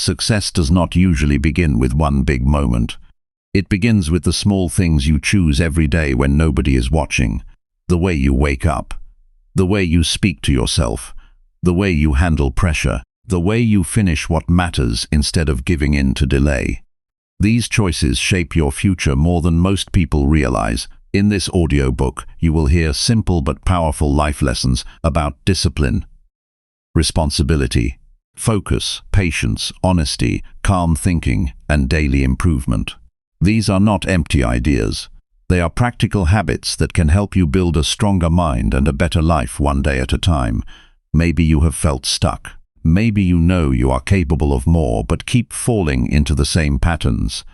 Success does not usually begin with one big moment. It begins with the small things you choose every day when nobody is watching. The way you wake up, the way you speak to yourself, the way you handle pressure, the way you finish what matters instead of giving in to delay. These choices shape your future more than most people realize. In this audiobook, you will hear simple but powerful life lessons about discipline, responsibility, focus, patience, honesty, calm thinking, and daily improvement. These are not empty ideas. They are practical habits that can help you build a stronger mind and a better life one day at a time. Maybe you have felt stuck. Maybe you know you are capable of more but keep falling into the same patterns.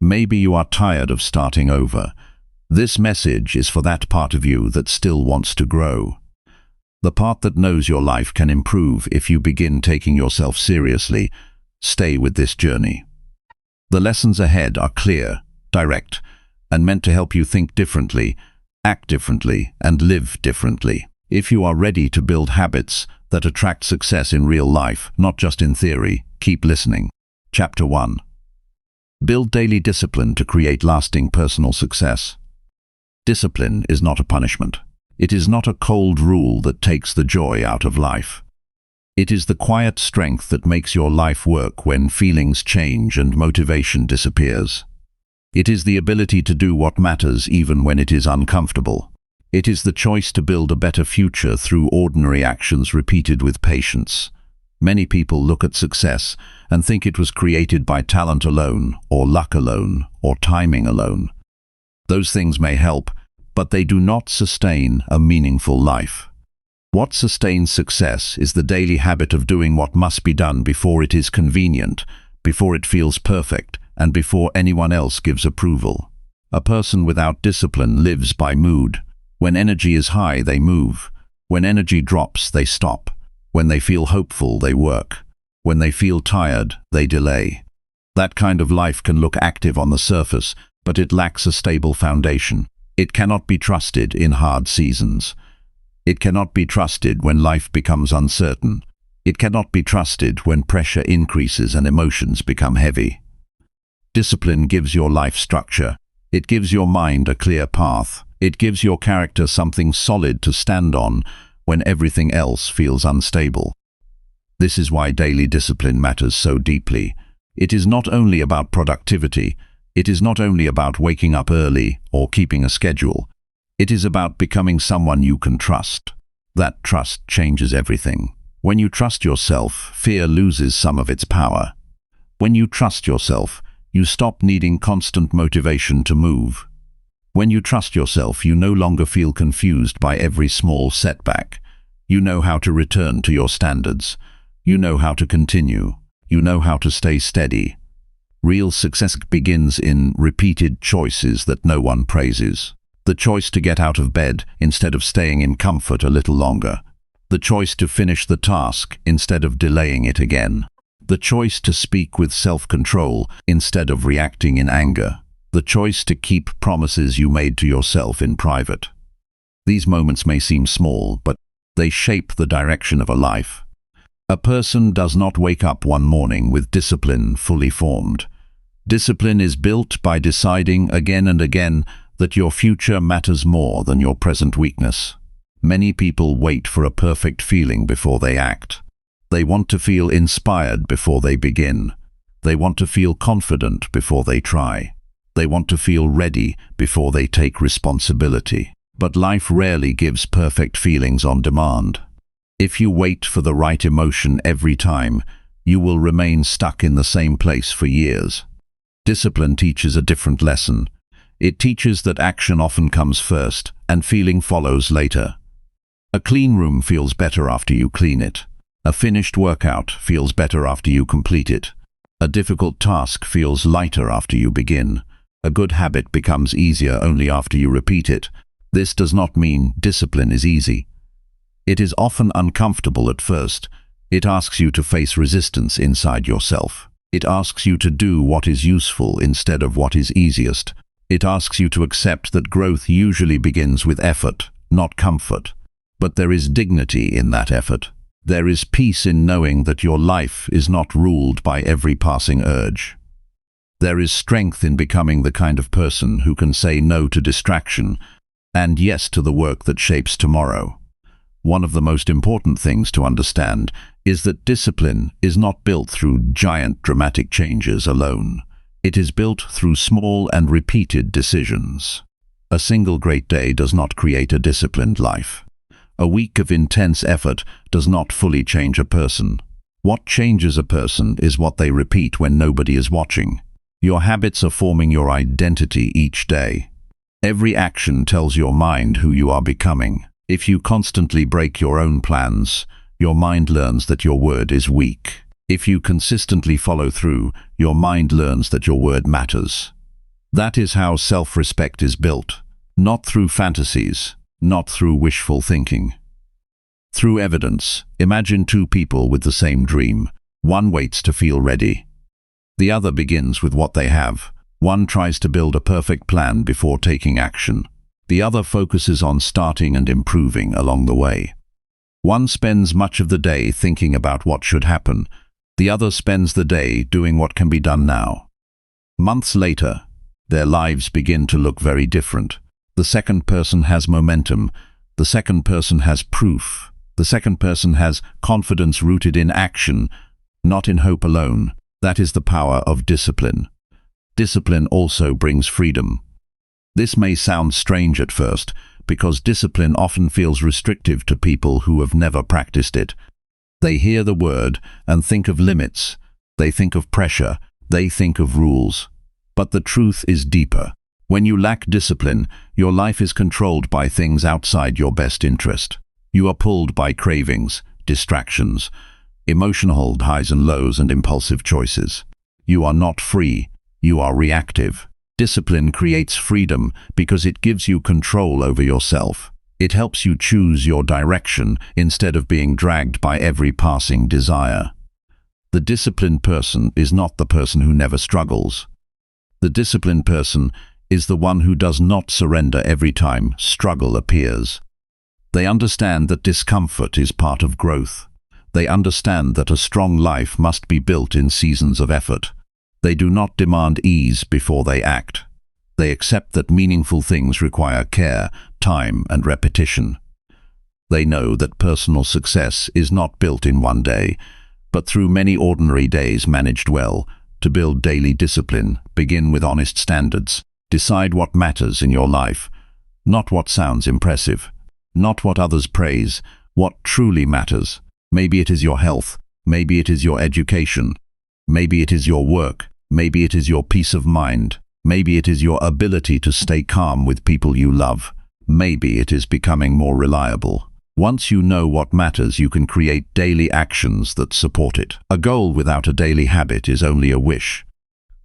Maybe you are tired of starting over. This message is for that part of you that still wants to grow. The part that knows your life can improve if you begin taking yourself seriously. Stay with this journey. The lessons ahead are clear, direct, and meant to help you think differently, act differently, and live differently. If you are ready to build habits that attract success in real life, not just in theory, keep listening. Chapter 1. Build daily discipline to create lasting personal success. Discipline is not a punishment. It is not a cold rule that takes the joy out of life. It is the quiet strength that makes your life work when feelings change and motivation disappears. It is the ability to do what matters even when it is uncomfortable. It is the choice to build a better future through ordinary actions repeated with patience. Many people look at success and think it was created by talent alone, or luck alone, or timing alone. Those things may help, but they do not sustain a meaningful life. What sustains success is the daily habit of doing what must be done before it is convenient, before it feels perfect, and before anyone else gives approval. A person without discipline lives by mood. When energy is high, they move. When energy drops, they stop. When they feel hopeful, they work. When they feel tired, they delay. That kind of life can look active on the surface, but it lacks a stable foundation. It cannot be trusted in hard seasons. It cannot be trusted when life becomes uncertain. It cannot be trusted when pressure increases and emotions become heavy. Discipline gives your life structure. It gives your mind a clear path. It gives your character something solid to stand on when everything else feels unstable. This is why daily discipline matters so deeply. It is not only about productivity. It is not only about waking up early or keeping a schedule. It is about becoming someone you can trust. That trust changes everything. When you trust yourself, fear loses some of its power. When you trust yourself, you stop needing constant motivation to move. When you trust yourself, you no longer feel confused by every small setback. You know how to return to your standards. You know how to continue. You know how to stay steady. Real success begins in repeated choices that no one praises. The choice to get out of bed instead of staying in comfort a little longer. The choice to finish the task instead of delaying it again. The choice to speak with self-control instead of reacting in anger. The choice to keep promises you made to yourself in private. These moments may seem small, but they shape the direction of a life. A person does not wake up one morning with discipline fully formed. Discipline is built by deciding again and again that your future matters more than your present weakness. Many people wait for a perfect feeling before they act. They want to feel inspired before they begin. They want to feel confident before they try. They want to feel ready before they take responsibility. But life rarely gives perfect feelings on demand. If you wait for the right emotion every time, you will remain stuck in the same place for years. Discipline teaches a different lesson. It teaches that action often comes first and feeling follows later. A clean room feels better after you clean it. A finished workout feels better after you complete it. A difficult task feels lighter after you begin. A good habit becomes easier only after you repeat it. This does not mean discipline is easy. It is often uncomfortable at first. It asks you to face resistance inside yourself. It asks you to do what is useful instead of what is easiest. It asks you to accept that growth usually begins with effort, not comfort. But there is dignity in that effort. There is peace in knowing that your life is not ruled by every passing urge. There is strength in becoming the kind of person who can say no to distraction and yes to the work that shapes tomorrow. One of the most important things to understand is that discipline is not built through giant dramatic changes alone. It is built through small and repeated decisions. A single great day does not create a disciplined life. A week of intense effort does not fully change a person. What changes a person is what they repeat when nobody is watching. Your habits are forming your identity each day. Every action tells your mind who you are becoming. If you constantly break your own plans, your mind learns that your word is weak. If you consistently follow through, your mind learns that your word matters. That is how self-respect is built, not through fantasies, not through wishful thinking. Through evidence. Imagine two people with the same dream. One waits to feel ready. The other begins with what they have. One tries to build a perfect plan before taking action. The other focuses on starting and improving along the way. One spends much of the day thinking about what should happen. The other spends the day doing what can be done now. Months later, their lives begin to look very different. The second person has momentum. The second person has proof. The second person has confidence rooted in action, not in hope alone. That is the power of discipline. Discipline also brings freedom. This may sound strange at first, because discipline often feels restrictive to people who have never practiced it. They hear the word and think of limits. They think of pressure. They think of rules. But the truth is deeper. When you lack discipline, your life is controlled by things outside your best interest. You are pulled by cravings, distractions, emotional highs and lows, and impulsive choices. You are not free. You are reactive. Discipline creates freedom because it gives you control over yourself. It helps you choose your direction instead of being dragged by every passing desire. The disciplined person is not the person who never struggles. The disciplined person is the one who does not surrender every time struggle appears. They understand that discomfort is part of growth. They understand that a strong life must be built in seasons of effort. They do not demand ease before they act. They accept that meaningful things require care, time, and repetition. They know that personal success is not built in one day, but through many ordinary days managed well. To build daily discipline, begin with honest standards. Decide what matters in your life, not what sounds impressive, not what others praise, what truly matters. Maybe it is your health, maybe it is your education, maybe it is your work, maybe it is your peace of mind, maybe it is your ability to stay calm with people you love, maybe it is becoming more reliable. Once you know what matters, you can create daily actions that support it. A goal without a daily habit is only a wish.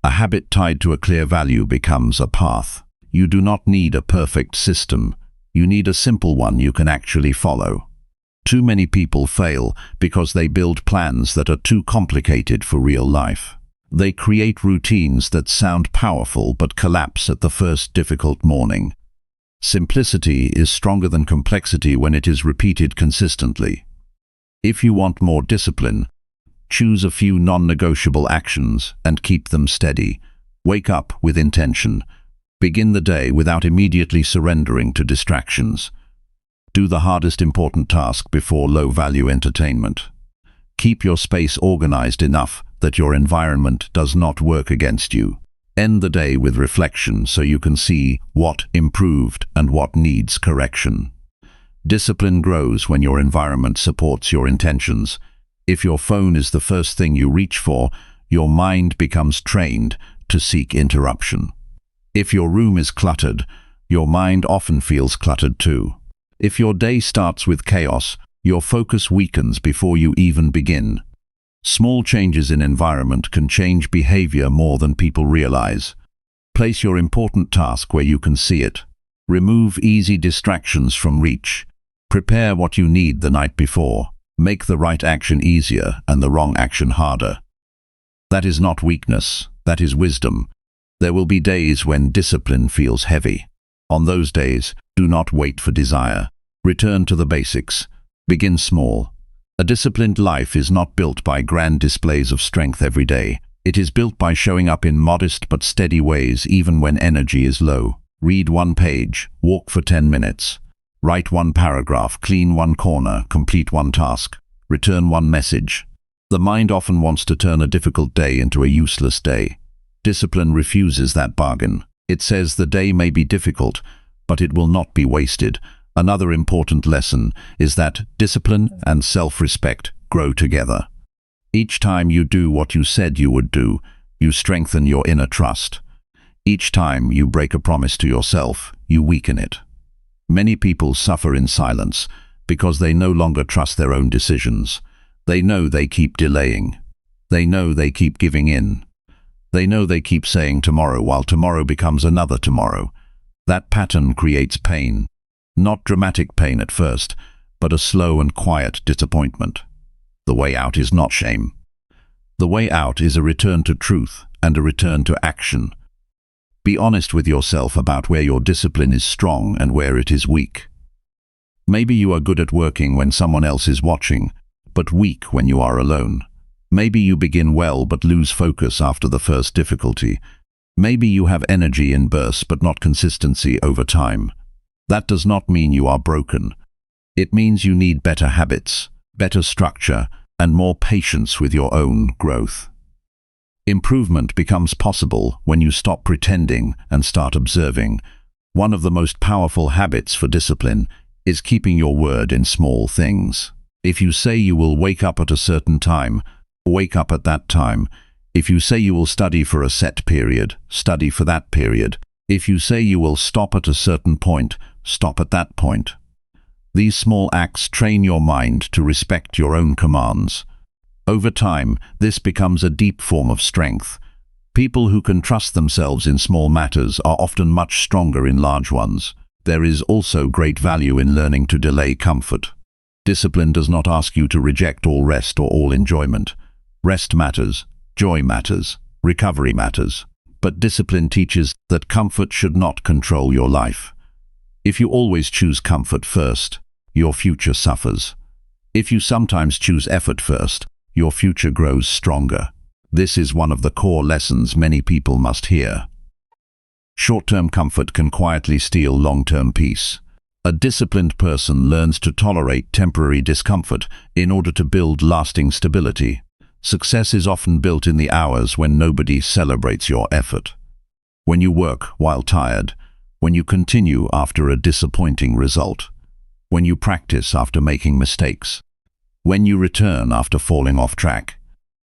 A habit tied to a clear value becomes a path. You do not need a perfect system. You need a simple one you can actually follow. Too many people fail because they build plans that are too complicated for real life. They create routines that sound powerful but collapse at the first difficult morning. Simplicity is stronger than complexity when it is repeated consistently. If you want more discipline, choose a few non-negotiable actions and keep them steady. Wake up with intention. Begin the day without immediately surrendering to distractions. Do the hardest important task before low-value entertainment. Keep your space organized enough that your environment does not work against you. End the day with reflection so you can see what improved and what needs correction. Discipline grows when your environment supports your intentions. If your phone is the first thing you reach for, your mind becomes trained to seek interruption. If your room is cluttered, your mind often feels cluttered too. If your day starts with chaos, your focus weakens before you even begin. Small changes in environment can change behavior more than people realize. Place your important task where you can see it. Remove easy distractions from reach. Prepare what you need the night before. Make the right action easier and the wrong action harder. That is not weakness, that is wisdom. There will be days when discipline feels heavy. On those days, do not wait for desire. Return to the basics. Begin small. A disciplined life is not built by grand displays of strength every day. It is built by showing up in modest but steady ways even when energy is low. Read one page, walk for 10 minutes. Write one paragraph, clean one corner, complete one task, return one message. The mind often wants to turn a difficult day into a useless day. Discipline refuses that bargain. It says the day may be difficult, but it will not be wasted. Another important lesson is that discipline and self-respect grow together. Each time you do what you said you would do, you strengthen your inner trust. Each time you break a promise to yourself, you weaken it. Many people suffer in silence because they no longer trust their own decisions. They know they keep delaying. They know they keep giving in. They know they keep saying tomorrow while tomorrow becomes another tomorrow. That pattern creates pain. Not dramatic pain at first, but a slow and quiet disappointment. The way out is not shame. The way out is a return to truth and a return to action. Be honest with yourself about where your discipline is strong and where it is weak. Maybe you are good at working when someone else is watching, but weak when you are alone. Maybe you begin well but lose focus after the first difficulty. Maybe you have energy in bursts but not consistency over time. That does not mean you are broken. It means you need better habits, better structure, and more patience with your own growth. Improvement becomes possible when you stop pretending and start observing. One of the most powerful habits for discipline is keeping your word in small things. If you say you will wake up at a certain time, wake up at that time. If you say you will study for a set period, study for that period. If you say you will stop at a certain point, stop at that point. These small acts train your mind to respect your own commands. Over time, this becomes a deep form of strength. People who can trust themselves in small matters are often much stronger in large ones. There is also great value in learning to delay comfort. Discipline does not ask you to reject all rest or all enjoyment. Rest matters, joy matters, recovery matters. But discipline teaches that comfort should not control your life. If you always choose comfort first, your future suffers. If you sometimes choose effort first, your future grows stronger. This is one of the core lessons many people must hear. Short-term comfort can quietly steal long-term peace. A disciplined person learns to tolerate temporary discomfort in order to build lasting stability. Success is often built in the hours when nobody celebrates your effort. When you work while tired, when you continue after a disappointing result, when you practice after making mistakes, when you return after falling off track.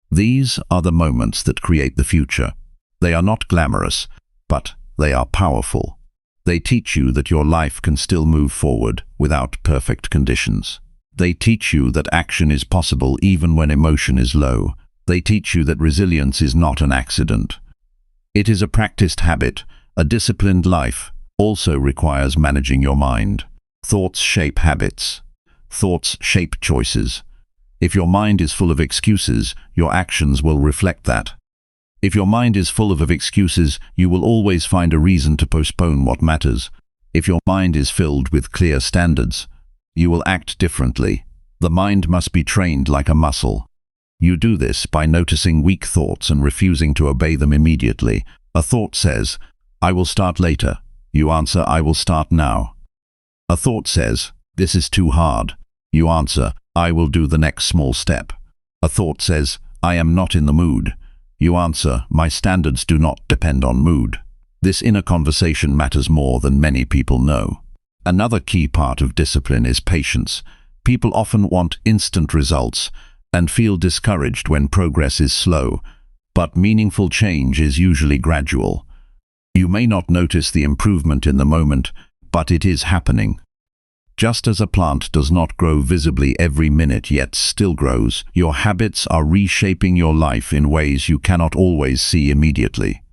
These are the moments that create the future. They are not glamorous, but they are powerful. They teach you that your life can still move forward without perfect conditions. They teach you that action is possible even when emotion is low. They teach you that resilience is not an accident. It is a practiced habit. A disciplined life also requires managing your mind. Thoughts shape habits. Thoughts shape choices. If your mind is full of excuses, your actions will reflect that. If your mind is full of excuses, you will always find a reason to postpone what matters. If your mind is filled with clear standards, you will act differently. The mind must be trained like a muscle. You do this by noticing weak thoughts and refusing to obey them immediately. A thought says, "I will start later." You answer, "I will start now." A thought says, "This is too hard." You answer, "I will do the next small step." A thought says, "I am not in the mood." You answer, "My standards do not depend on mood." This inner conversation matters more than many people know. Another key part of discipline is patience. People often want instant results and feel discouraged when progress is slow, but meaningful change is usually gradual. You may not notice the improvement in the moment, but it is happening. Just as a plant does not grow visibly every minute yet still grows, your habits are reshaping your life in ways you cannot always see immediately.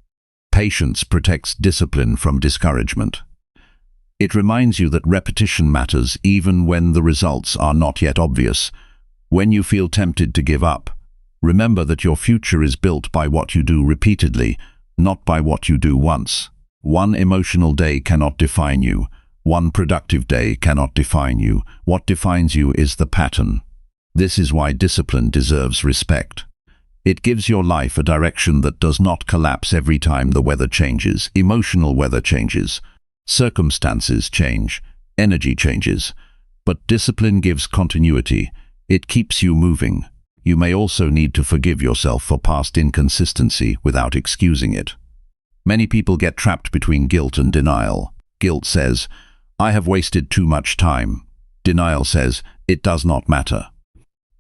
Patience protects discipline from discouragement. It reminds you that repetition matters even when the results are not yet obvious. When you feel tempted to give up, remember that your future is built by what you do repeatedly, not by what you do once. One emotional day cannot define you. One productive day cannot define you. What defines you is the pattern. This is why discipline deserves respect. It gives your life a direction that does not collapse every time the weather changes, emotional weather changes, circumstances change, energy changes. But discipline gives continuity. It keeps you moving. You may also need to forgive yourself for past inconsistency without excusing it. Many people get trapped between guilt and denial. Guilt says, "I have wasted too much time." Denial says, "It does not matter."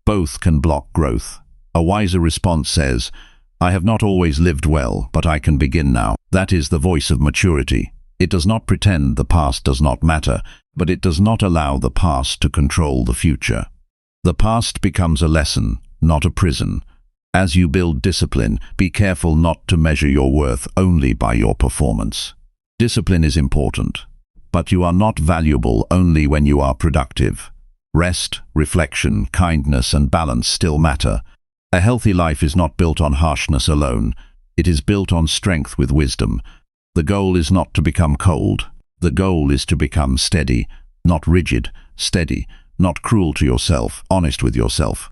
Both can block growth. A wiser response says, "I have not always lived well, but I can begin now." That is the voice of maturity. It does not pretend the past does not matter, but it does not allow the past to control the future. The past becomes a lesson, not a prison. As you build discipline, be careful not to measure your worth only by your performance. Discipline is important, but you are not valuable only when you are productive. Rest, reflection, kindness, and balance still matter. A healthy life is not built on harshness alone. It is built on strength with wisdom. The goal is not to become cold. The goal is to become steady, not rigid, steady, not cruel to yourself, honest with yourself.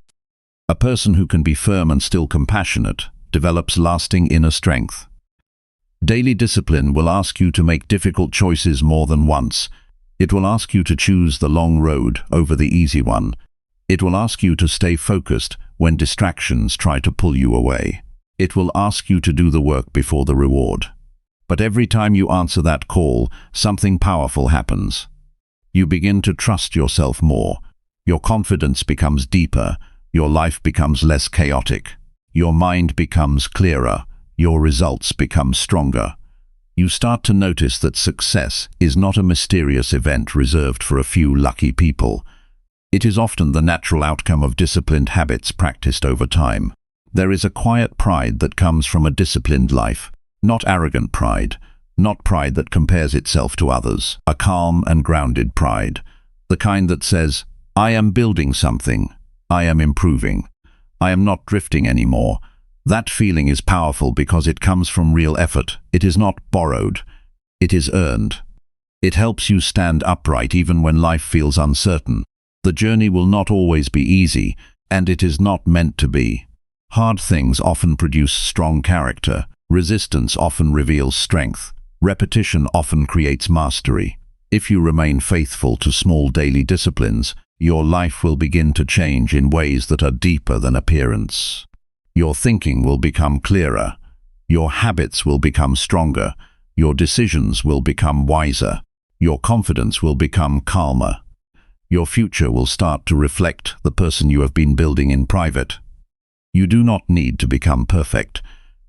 A person who can be firm and still compassionate develops lasting inner strength. Daily discipline will ask you to make difficult choices more than once. It will ask you to choose the long road over the easy one. It will ask you to stay focused when distractions try to pull you away. It will ask you to do the work before the reward. But every time you answer that call, something powerful happens. You begin to trust yourself more. Your confidence becomes deeper. Your life becomes less chaotic. Your mind becomes clearer. Your results become stronger. You start to notice that success is not a mysterious event reserved for a few lucky people. It is often the natural outcome of disciplined habits practiced over time. There is a quiet pride that comes from a disciplined life, not arrogant pride, not pride that compares itself to others, a calm and grounded pride, the kind that says, "I am building something, I am improving, I am not drifting anymore." That feeling is powerful because it comes from real effort. It is not borrowed, it is earned. It helps you stand upright even when life feels uncertain. The journey will not always be easy, and it is not meant to be. Hard things often produce strong character. Resistance often reveals strength. Repetition often creates mastery. If you remain faithful to small daily disciplines, your life will begin to change in ways that are deeper than appearance. Your thinking will become clearer. Your habits will become stronger. Your decisions will become wiser. Your confidence will become calmer. Your future will start to reflect the person you have been building in private. You do not need to become perfect.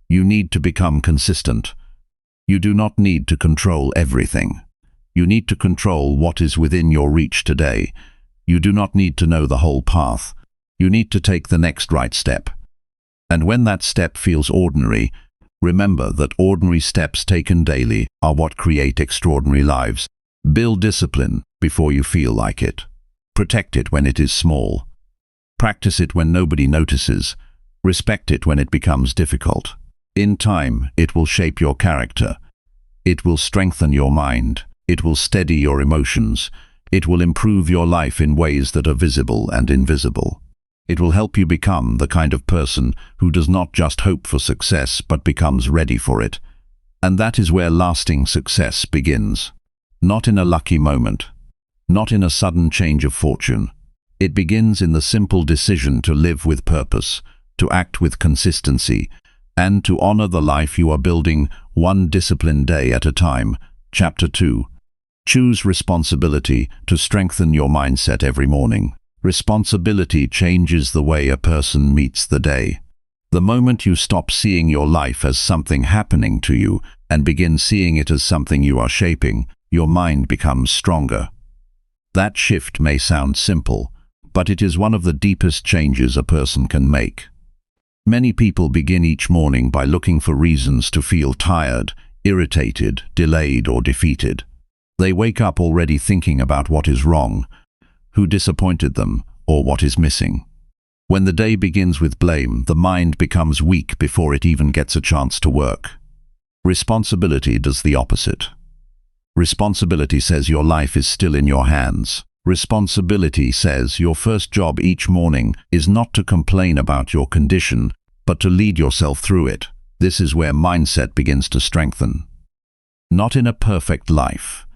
You need to become consistent. You do not need to control everything. You need to control what is within your reach today. You do not need to know the whole path. You need to take the next right step. And when that step feels ordinary, remember that ordinary steps taken daily are what create extraordinary lives. Build discipline before you feel like it. Protect it when it is small. Practice it when nobody notices. Respect it when it becomes difficult. In time, it will shape your character. It will strengthen your mind. It will steady your emotions. It will improve your life in ways that are visible and invisible. It will help you become the kind of person who does not just hope for success but becomes ready for it. And that is where lasting success begins. Not in a lucky moment. Not in a sudden change of fortune. It begins in the simple decision to live with purpose, to act with consistency, and to honor the life you are building one disciplined day at a time. Chapter 2. Choose responsibility to strengthen your mindset every morning. Responsibility changes the way a person meets the day. The moment you stop seeing your life as something happening to you and begin seeing it as something you are shaping, your mind becomes stronger. That shift may sound simple, but it is one of the deepest changes a person can make. Many people begin each morning by looking for reasons to feel tired, irritated, delayed, or defeated. They wake up already thinking about what is wrong, who disappointed them, or what is missing. When the day begins with blame, the mind becomes weak before it even gets a chance to work. Responsibility does the opposite. Responsibility says your life is still in your hands. Responsibility says your first job each morning is not to complain about your condition, but to lead yourself through it. This is where mindset begins to strengthen. Not in a perfect life,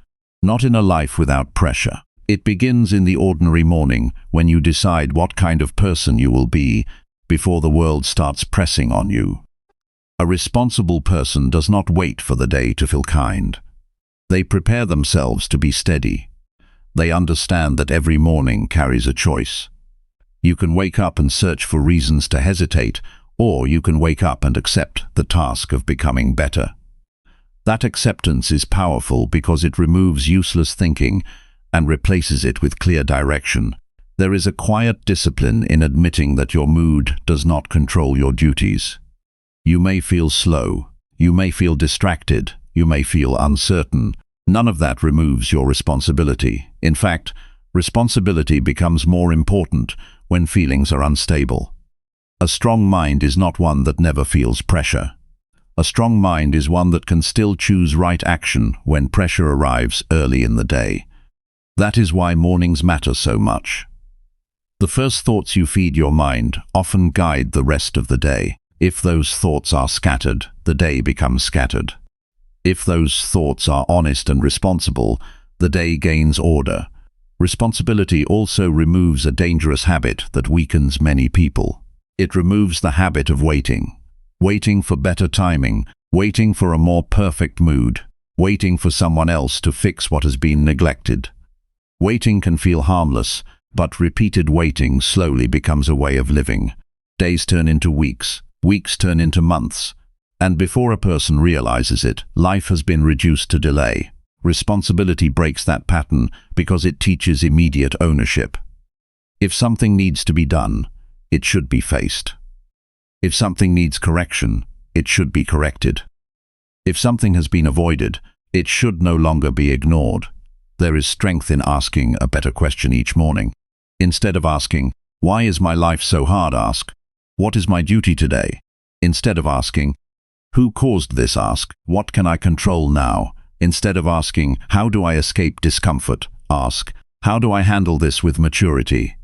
not in a life without pressure. It begins in the ordinary morning when you decide what kind of person you will be before the world starts pressing on you. A responsible person does not wait for the day to feel kind. They prepare themselves to be steady. They understand that every morning carries a choice. You can wake up and search for reasons to hesitate, or you can wake up and accept the task of becoming better. That acceptance is powerful because it removes useless thinking and replaces it with clear direction. There is a quiet discipline in admitting that your mood does not control your duties. You may feel slow, you may feel distracted, you may feel uncertain. None of that removes your responsibility. In fact, responsibility becomes more important when feelings are unstable. A strong mind is not one that never feels pressure. A strong mind is one that can still choose right action when pressure arrives early in the day. That is why mornings matter so much. The first thoughts you feed your mind often guide the rest of the day. If those thoughts are scattered, the day becomes scattered. If those thoughts are honest and responsible, the day gains order. Responsibility also removes a dangerous habit that weakens many people. It removes the habit of waiting. Waiting for better timing, waiting for a more perfect mood, waiting for someone else to fix what has been neglected. Waiting can feel harmless, but repeated waiting slowly becomes a way of living. Days turn into weeks, weeks turn into months, and before a person realizes it, life has been reduced to delay. Responsibility breaks that pattern because it teaches immediate ownership. If something needs to be done, it should be faced. If something needs correction, it should be corrected. If something has been avoided, it should no longer be ignored. There is strength in asking a better question each morning. Instead of asking, "Why is my life so hard?" ask, "What is my duty today?" Instead of asking, "Who caused this?" ask, "What can I control now?" Instead of asking, "How do I escape discomfort?" ask, "How do I handle this with maturity?"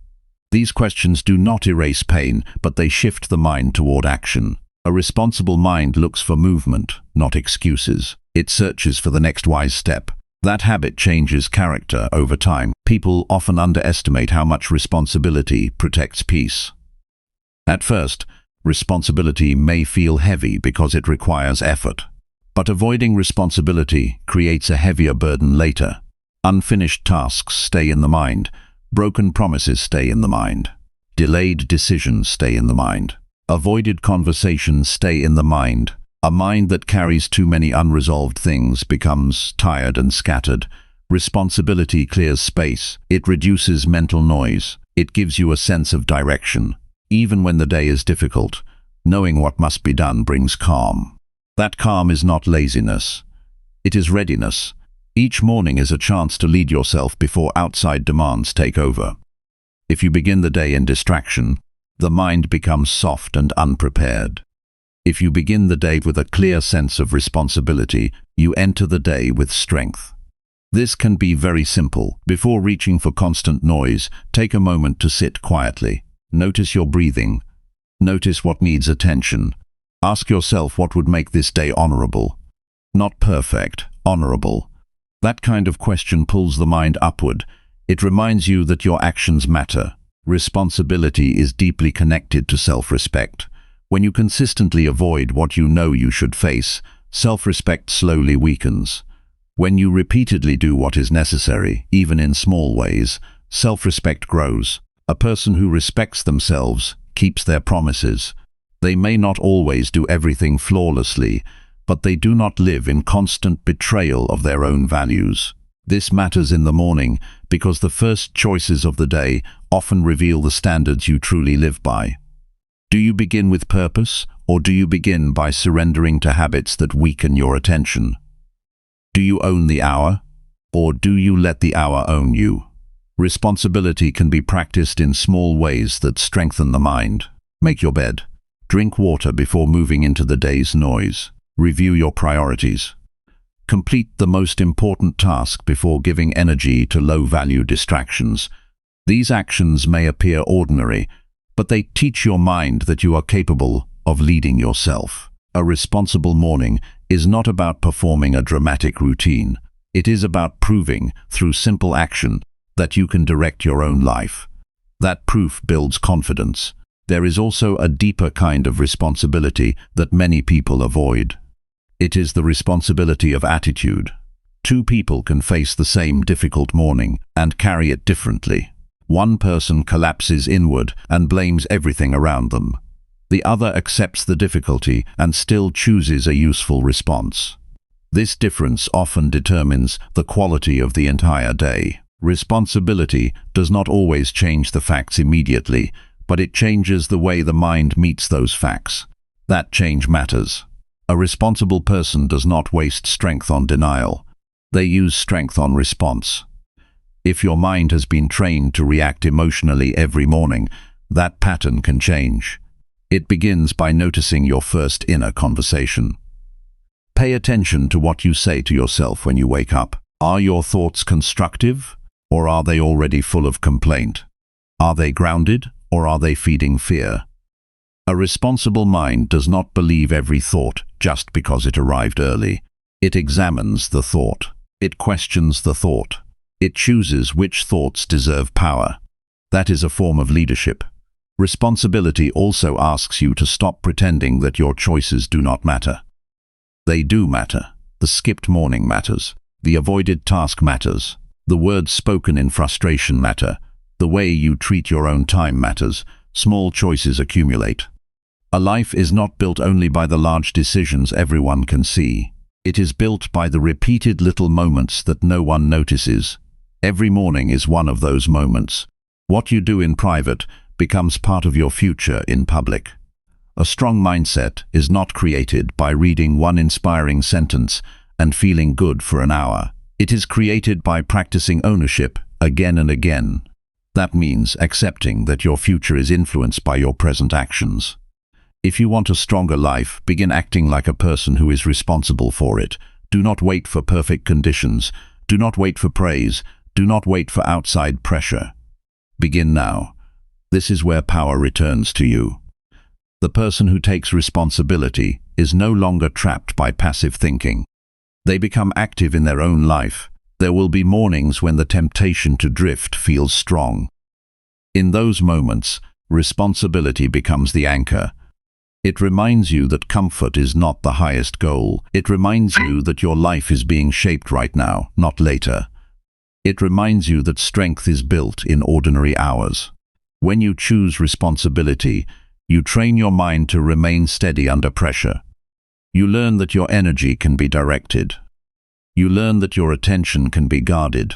These questions do not erase pain, but they shift the mind toward action. A responsible mind looks for movement, not excuses. It searches for the next wise step. That habit changes character over time. People often underestimate how much responsibility protects peace. At first, responsibility may feel heavy because it requires effort. But avoiding responsibility creates a heavier burden later. Unfinished tasks stay in the mind. Broken promises stay in the mind. Delayed decisions stay in the mind. Avoided conversations stay in the mind. A mind that carries too many unresolved things becomes tired and scattered. Responsibility clears space. It reduces mental noise. It gives you a sense of direction. Even when the day is difficult, knowing what must be done brings calm. That calm is not laziness. It is readiness. Each morning is a chance to lead yourself before outside demands take over. If you begin the day in distraction, the mind becomes soft and unprepared. If you begin the day with a clear sense of responsibility, you enter the day with strength. This can be very simple. Before reaching for constant noise, take a moment to sit quietly. Notice your breathing. Notice what needs attention. Ask yourself what would make this day honorable. Not perfect, honorable. That kind of question pulls the mind upward. It reminds you that your actions matter. Responsibility is deeply connected to self-respect. When you consistently avoid what you know you should face, self-respect slowly weakens. When you repeatedly do what is necessary, even in small ways, self-respect grows. A person who respects themselves keeps their promises. They may not always do everything flawlessly, but they do not live in constant betrayal of their own values. This matters in the morning because the first choices of the day often reveal the standards you truly live by. Do you begin with purpose, or do you begin by surrendering to habits that weaken your attention? Do you own the hour, or do you let the hour own you? Responsibility can be practiced in small ways that strengthen the mind. Make your bed. Drink water before moving into the day's noise. Review your priorities. Complete the most important task before giving energy to low-value distractions. These actions may appear ordinary, but they teach your mind that you are capable of leading yourself. A responsible morning is not about performing a dramatic routine. It is about proving, through simple action, that you can direct your own life. That proof builds confidence. There is also a deeper kind of responsibility that many people avoid. It is the responsibility of attitude. Two people can face the same difficult morning and carry it differently. One person collapses inward and blames everything around them. The other accepts the difficulty and still chooses a useful response. This difference often determines the quality of the entire day. Responsibility does not always change the facts immediately, but it changes the way the mind meets those facts. That change matters. A responsible person does not waste strength on denial. They use strength on response. If your mind has been trained to react emotionally every morning, that pattern can change. It begins by noticing your first inner conversation. Pay attention to what you say to yourself when you wake up. Are your thoughts constructive, or are they already full of complaint? Are they grounded, or are they feeding fear? A responsible mind does not believe every thought just because it arrived early. It examines the thought. It questions the thought. It chooses which thoughts deserve power. That is a form of leadership. Responsibility also asks you to stop pretending that your choices do not matter. They do matter. The skipped morning matters. The avoided task matters. The words spoken in frustration matter. The way you treat your own time matters. Small choices accumulate. A life is not built only by the large decisions everyone can see. It is built by the repeated little moments that no one notices. Every morning is one of those moments. What you do in private becomes part of your future in public. A strong mindset is not created by reading one inspiring sentence and feeling good for an hour. It is created by practicing ownership again and again. That means accepting that your future is influenced by your present actions. If you want a stronger life, begin acting like a person who is responsible for it. Do not wait for perfect conditions. Do not wait for praise. Do not wait for outside pressure. Begin now. This is where power returns to you. The person who takes responsibility is no longer trapped by passive thinking. They become active in their own life. There will be mornings when the temptation to drift feels strong. In those moments, responsibility becomes the anchor. It reminds you that comfort is not the highest goal. It reminds you that your life is being shaped right now, not later. It reminds you that strength is built in ordinary hours. When you choose responsibility, you train your mind to remain steady under pressure. You learn that your energy can be directed. You learn that your attention can be guarded.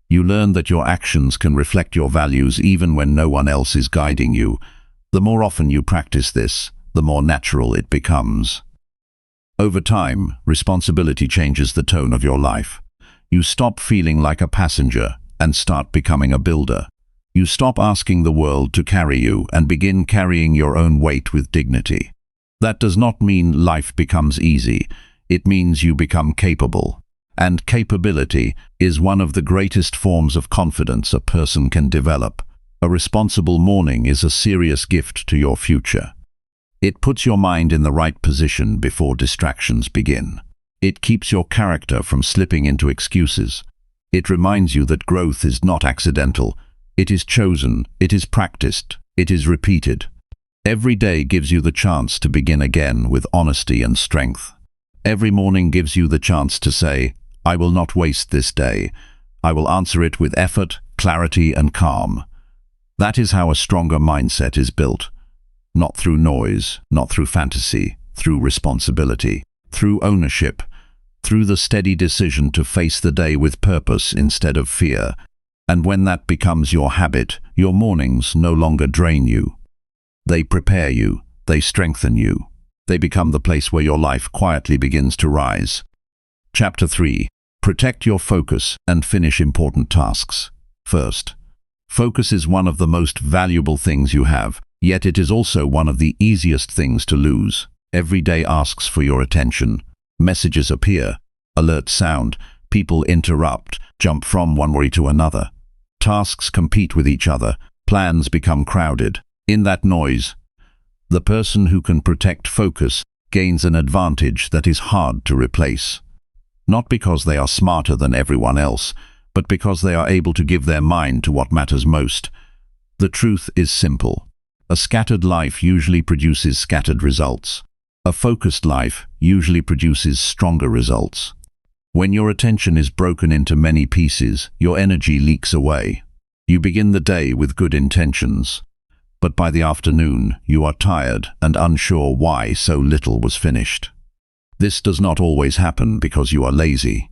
You learn that your actions can reflect your values even when no one else is guiding you. The more often you practice this, the more natural it becomes. Over time, responsibility changes the tone of your life. You stop feeling like a passenger and start becoming a builder. You stop asking the world to carry you and begin carrying your own weight with dignity. That does not mean life becomes easy. It means you become capable. And capability is one of the greatest forms of confidence a person can develop. A responsible morning is a serious gift to your future. It puts your mind in the right position before distractions begin. It keeps your character from slipping into excuses. It reminds you that growth is not accidental. It is chosen, it is practiced, it is repeated. Every day gives you the chance to begin again with honesty and strength. Every morning gives you the chance to say, I will not waste this day. I will answer it with effort, clarity, and calm. That is how a stronger mindset is built. Not through noise, not through fantasy, through responsibility, through ownership, through the steady decision to face the day with purpose instead of fear. And when that becomes your habit, your mornings no longer drain you. They prepare you, they strengthen you. They become the place where your life quietly begins to rise. Chapter 3. Protect your focus and finish important tasks. First, focus is one of the most valuable things you have, yet it is also one of the easiest things to lose. Every day asks for your attention. Messages appear, Alerts sound, people interrupt, jump from one worry to another. Tasks compete with each other, plans become crowded. In that noise, the person who can protect focus gains an advantage that is hard to replace. Not because they are smarter than everyone else, but because they are able to give their mind to what matters most. The truth is simple. A scattered life usually produces scattered results. A focused life usually produces stronger results. When your attention is broken into many pieces, your energy leaks away. You begin the day with good intentions, but by the afternoon you are tired and unsure why so little was finished. This does not always happen because you are lazy.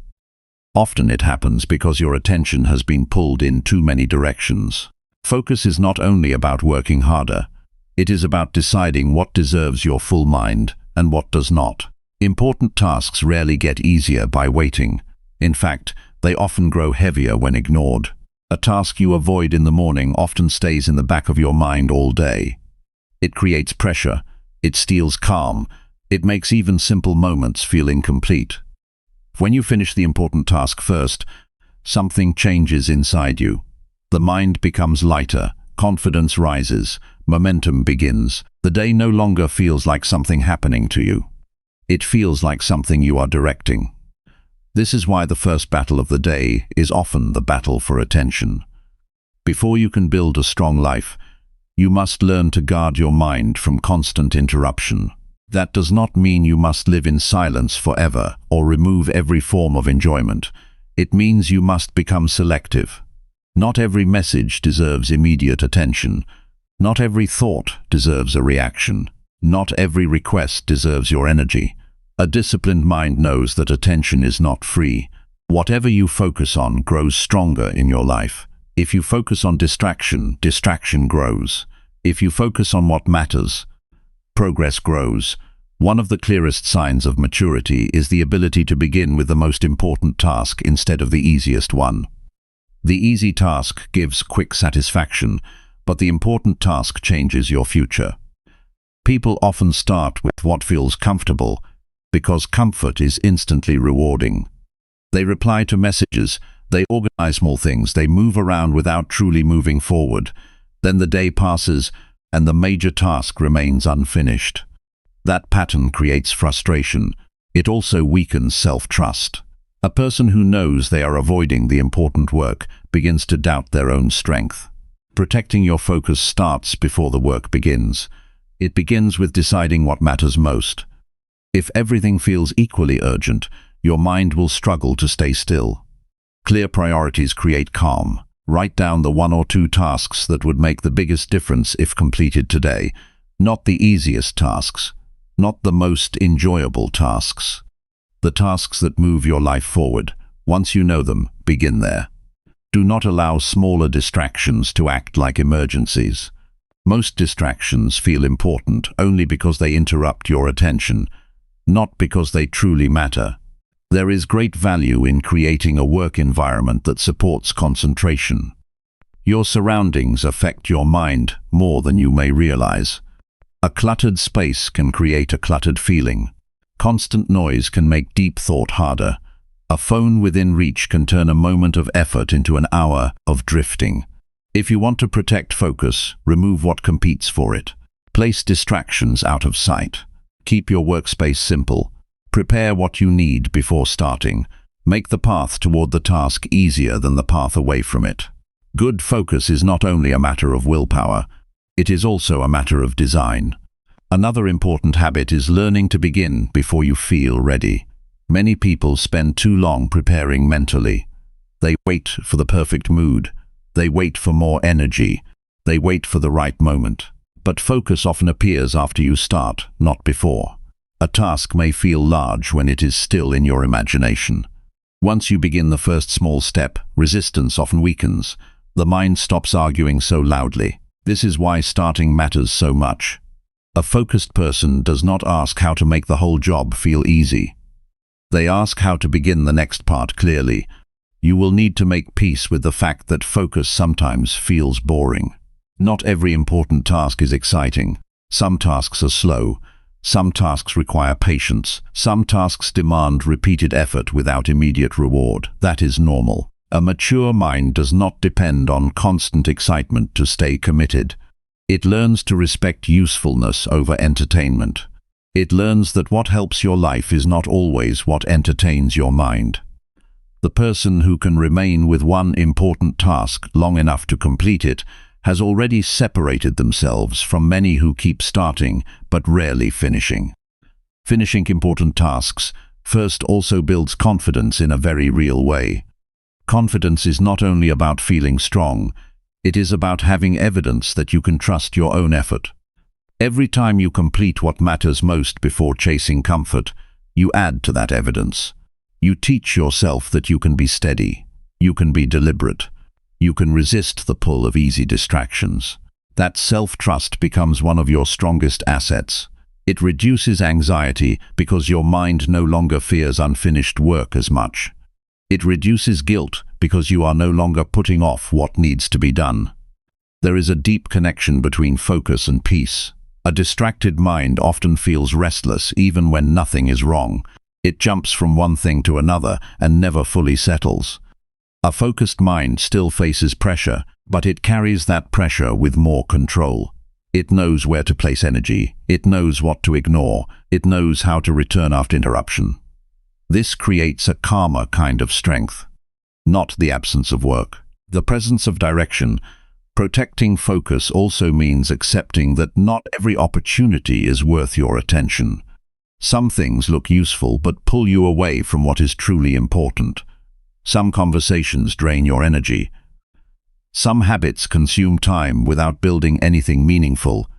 Often it happens because your attention has been pulled in too many directions. Focus is not only about working harder, it is about deciding what deserves your full mind and what does not. Important tasks rarely get easier by waiting. In fact, they often grow heavier when ignored. A task you avoid in the morning often stays in the back of your mind all day. It creates pressure, it steals calm, it makes even simple moments feel incomplete. When you finish the important task first, something changes inside you. The mind becomes lighter, confidence rises, momentum begins. The day no longer feels like something happening to you. It feels like something you are directing. This is why the first battle of the day is often the battle for attention. Before you can build a strong life, you must learn to guard your mind from constant interruption. That does not mean you must live in silence forever or remove every form of enjoyment. It means you must become selective. Not every message deserves immediate attention. Not every thought deserves a reaction. Not every request deserves your energy. A disciplined mind knows that attention is not free. Whatever you focus on grows stronger in your life. If you focus on distraction, distraction grows. If you focus on what matters, progress grows. One of the clearest signs of maturity is the ability to begin with the most important task instead of the easiest one. The easy task gives quick satisfaction, but the important task changes your future. People often start with what feels comfortable because comfort is instantly rewarding. They reply to messages, they organize small things, they move around without truly moving forward. Then the day passes and the major task remains unfinished. That pattern creates frustration. It also weakens self-trust. A person who knows they are avoiding the important work begins to doubt their own strength. Protecting your focus starts before the work begins. It begins with deciding what matters most. If everything feels equally urgent, your mind will struggle to stay still. Clear priorities create calm. Write down the 1 or 2 tasks that would make the biggest difference if completed today. Not the easiest tasks, not the most enjoyable tasks. The tasks that move your life forward. Once you know them, begin there. Do not allow smaller distractions to act like emergencies. Most distractions feel important only because they interrupt your attention, not because they truly matter. There is great value in creating a work environment that supports concentration. Your surroundings affect your mind more than you may realize. A cluttered space can create a cluttered feeling. Constant noise can make deep thought harder. A phone within reach can turn a moment of effort into an hour of drifting. If you want to protect focus, remove what competes for it. Place distractions out of sight. Keep your workspace simple. Prepare what you need before starting. Make the path toward the task easier than the path away from it. Good focus is not only a matter of willpower, it is also a matter of design. Another important habit is learning to begin before you feel ready. Many people spend too long preparing mentally. They wait for the perfect mood. They wait for more energy. They wait for the right moment. But focus often appears after you start, not before. A task may feel large when it is still in your imagination. Once you begin the first small step, resistance often weakens. The mind stops arguing so loudly. This is why starting matters so much. A focused person does not ask how to make the whole job feel easy. They ask how to begin the next part clearly. You will need to make peace with the fact that focus sometimes feels boring. Not every important task is exciting. Some tasks are slow. Some tasks require patience. Some tasks demand repeated effort without immediate reward. That is normal. A mature mind does not depend on constant excitement to stay committed. It learns to respect usefulness over entertainment. It learns that what helps your life is not always what entertains your mind. The person who can remain with one important task long enough to complete it has already separated themselves from many who keep starting but rarely finishing. Finishing important tasks first also builds confidence in a very real way. Confidence is not only about feeling strong, it is about having evidence that you can trust your own effort. Every time you complete what matters most before chasing comfort, you add to that evidence. You teach yourself that you can be steady, you can be deliberate, you can resist the pull of easy distractions. That self-trust becomes one of your strongest assets. It reduces anxiety because your mind no longer fears unfinished work as much. It reduces guilt because you are no longer putting off what needs to be done. There is a deep connection between focus and peace. A distracted mind often feels restless even when nothing is wrong. It jumps from one thing to another and never fully settles. A focused mind still faces pressure, but it carries that pressure with more control. It knows where to place energy, it knows what to ignore, it knows how to return after interruption. This creates a calmer kind of strength, not the absence of work. The presence of direction. Protecting focus also means accepting that not every opportunity is worth your attention. Some things look useful but pull you away from what is truly important. Some conversations drain your energy. Some habits consume time without building anything meaningful.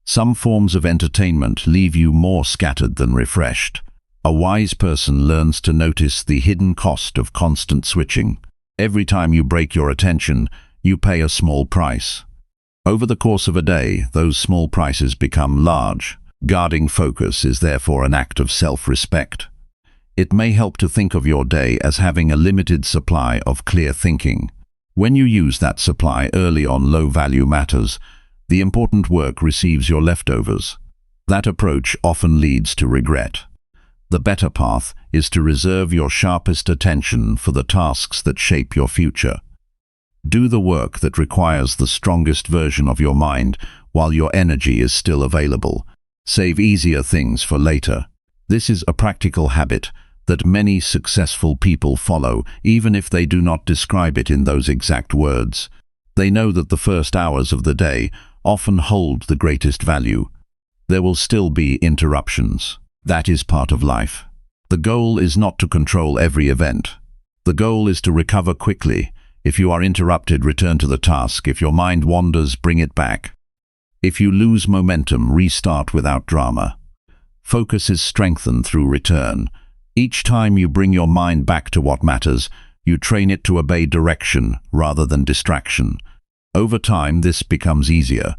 Some forms of entertainment leave you more scattered than refreshed. A wise person learns to notice the hidden cost of constant switching. Every time you break your attention, you pay a small price. Over the course of a day, those small prices become large. Guarding focus is therefore an act of self-respect. It may help to think of your day as having a limited supply of clear thinking. When you use that supply early on low-value matters, the important work receives your leftovers. That approach often leads to regret. The better path is to reserve your sharpest attention for the tasks that shape your future. Do the work that requires the strongest version of your mind while your energy is still available. Save easier things for later. This is a practical habit that many successful people follow, even if they do not describe it in those exact words. They know that the first hours of the day often hold the greatest value. There will still be interruptions. That is part of life. The goal is not to control every event. The goal is to recover quickly. If you are interrupted, return to the task. If your mind wanders, bring it back. If you lose momentum, restart without drama. Focus is strengthened through return. Each time you bring your mind back to what matters, you train it to obey direction rather than distraction. Over time, this becomes easier.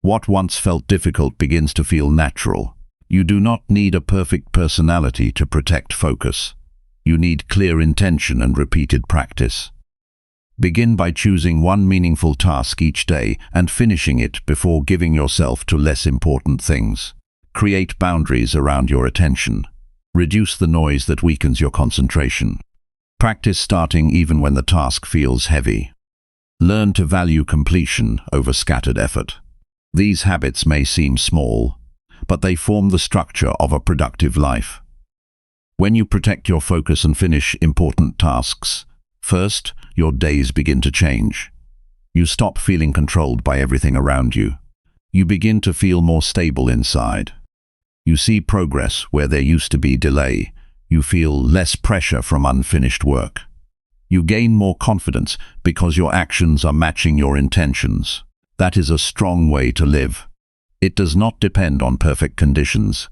What once felt difficult begins to feel natural. You do not need a perfect personality to protect focus. You need clear intention and repeated practice. Begin by choosing one meaningful task each day and finishing it before giving yourself to less important things. Create boundaries around your attention. Reduce the noise that weakens your concentration. Practice starting even when the task feels heavy. Learn to value completion over scattered effort. These habits may seem small, but they form the structure of a productive life. When you protect your focus and finish important tasks, first, your days begin to change. You stop feeling controlled by everything around you. You begin to feel more stable inside. You see progress where there used to be delay. You feel less pressure from unfinished work. You gain more confidence because your actions are matching your intentions. That is a strong way to live. It does not depend on perfect conditions.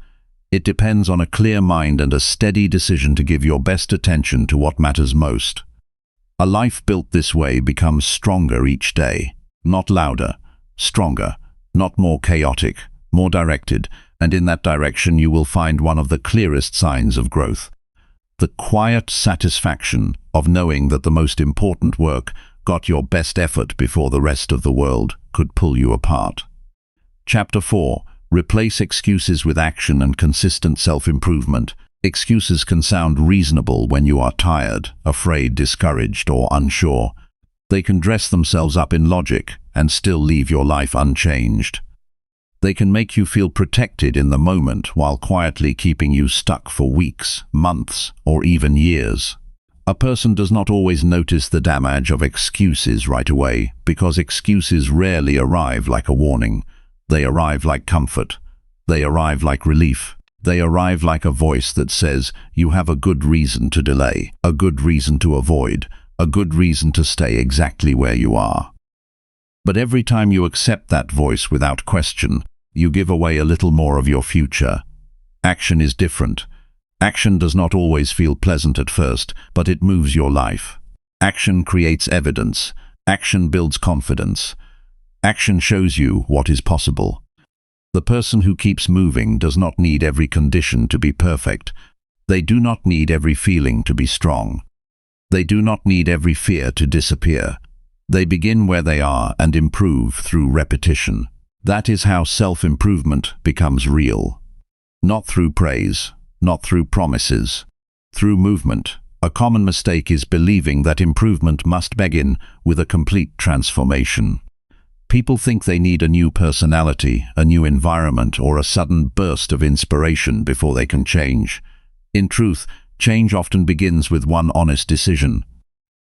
It depends on a clear mind and a steady decision to give your best attention to what matters most. A life built this way becomes stronger each day. Not louder, stronger, not more chaotic, more directed, and in that direction you will find one of the clearest signs of growth. The quiet satisfaction of knowing that the most important work got your best effort before the rest of the world could pull you apart. Chapter 4. Replace excuses with action and consistent self-improvement. Excuses can sound reasonable when you are tired, afraid, discouraged, or unsure. They can dress themselves up in logic and still leave your life unchanged. They can make you feel protected in the moment while quietly keeping you stuck for weeks, months, or even years. A person does not always notice the damage of excuses right away, because excuses rarely arrive like a warning. They arrive like comfort. They arrive like relief. They arrive like a voice that says, you have a good reason to delay, a good reason to avoid, a good reason to stay exactly where you are. But every time you accept that voice without question, you give away a little more of your future. Action is different. Action does not always feel pleasant at first, but it moves your life. Action creates evidence. Action builds confidence. Action shows you what is possible. The person who keeps moving does not need every condition to be perfect. They do not need every feeling to be strong. They do not need every fear to disappear. They begin where they are and improve through repetition. That is how self-improvement becomes real. Not through praise, not through promises, through movement. A common mistake is believing that improvement must begin with a complete transformation. People think they need a new personality, a new environment, or a sudden burst of inspiration before they can change. In truth, change often begins with one honest decision.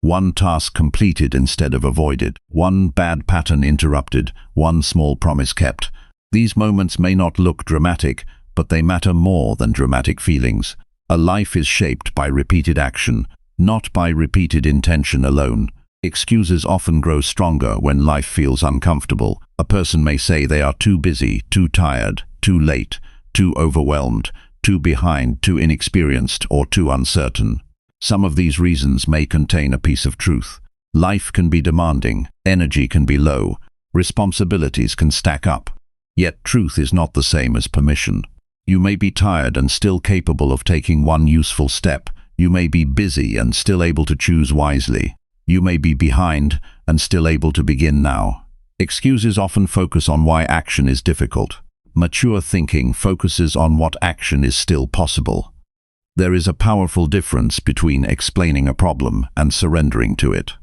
One task completed instead of avoided. One bad pattern interrupted. One small promise kept. These moments may not look dramatic, but they matter more than dramatic feelings. A life is shaped by repeated action, not by repeated intention alone. Excuses often grow stronger when life feels uncomfortable. A person may say they are too busy, too tired, too late, too overwhelmed, too behind, too inexperienced, or too uncertain. Some of these reasons may contain a piece of truth. Life can be demanding, energy can be low, responsibilities can stack up. Yet truth is not the same as permission. You may be tired and still capable of taking one useful step. You may be busy and still able to choose wisely. You may be behind and still able to begin now. Excuses often focus on why action is difficult. Mature thinking focuses on what action is still possible. There is a powerful difference between explaining a problem and surrendering to it.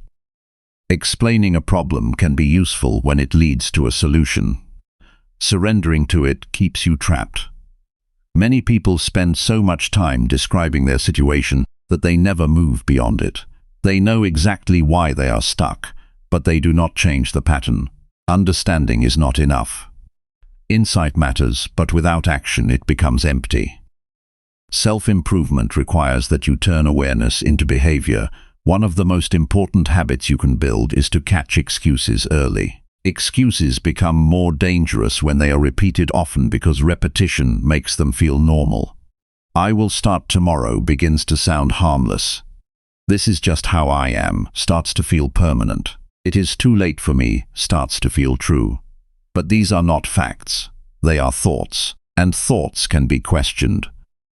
Explaining a problem can be useful when it leads to a solution. Surrendering to it keeps you trapped. Many people spend so much time describing their situation that they never move beyond it. They know exactly why they are stuck, but they do not change the pattern. Understanding is not enough. Insight matters, but without action it becomes empty. Self-improvement requires that you turn awareness into behavior. One of the most important habits you can build is to catch excuses early. Excuses become more dangerous when they are repeated often because repetition makes them feel normal. "I will start tomorrow" begins to sound harmless. "This is just how I am" starts to feel permanent. "It is too late for me" starts to feel true. But these are not facts. They are thoughts, and thoughts can be questioned.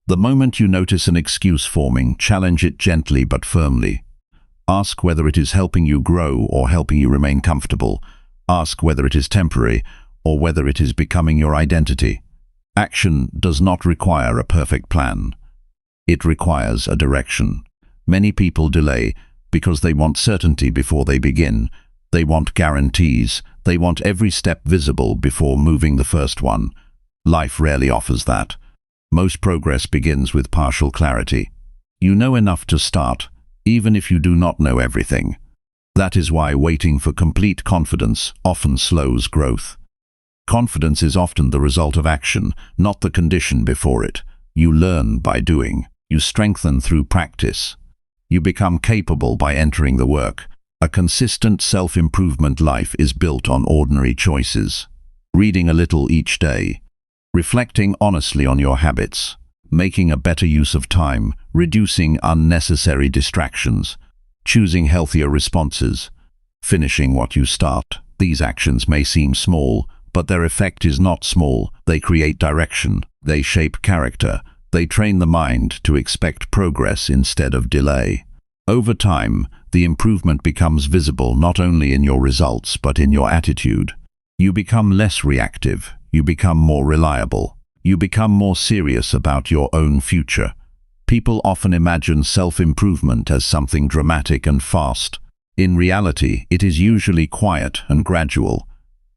The moment you notice an excuse forming, challenge it gently but firmly. Ask whether it is helping you grow or helping you remain comfortable. Ask whether it is temporary or whether it is becoming your identity. Action does not require a perfect plan. It requires a direction. Many people delay because they want certainty before they begin. They want guarantees. They want every step visible before moving the first one. Life rarely offers that. Most progress begins with partial clarity. You know enough to start, even if you do not know everything. That is why waiting for complete confidence often slows growth. Confidence is often the result of action, not the condition before it. You learn by doing. You strengthen through practice. You become capable by entering the work. A consistent self-improvement life is built on ordinary choices. Reading a little each day. Reflecting honestly on your habits. Making a better use of time. Reducing unnecessary distractions. Choosing healthier responses. Finishing what you start. These actions may seem small, but their effect is not small. They create direction. They shape character. They train the mind to expect progress instead of delay. Over time, the improvement becomes visible not only in your results but in your attitude. You become less reactive. you become more reliable. You become more serious about your own future. People often imagine self-improvement as something dramatic and fast. In reality, it is usually quiet and gradual.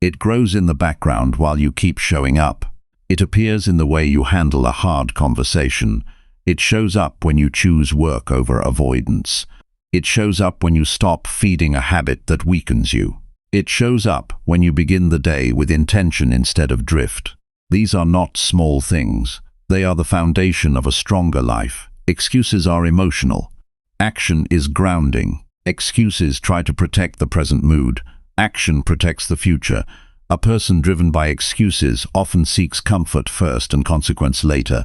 It grows in the background while you keep showing up. It appears in the way you handle a hard conversation. It shows up when you choose work over avoidance. It shows up when you stop feeding a habit that weakens you. It shows up when you begin the day with intention instead of drift. These are not small things. They are the foundation of a stronger life. Excuses are emotional. Action is grounding. Excuses try to protect the present mood. Action protects the future. A person driven by excuses often seeks comfort first and consequence later.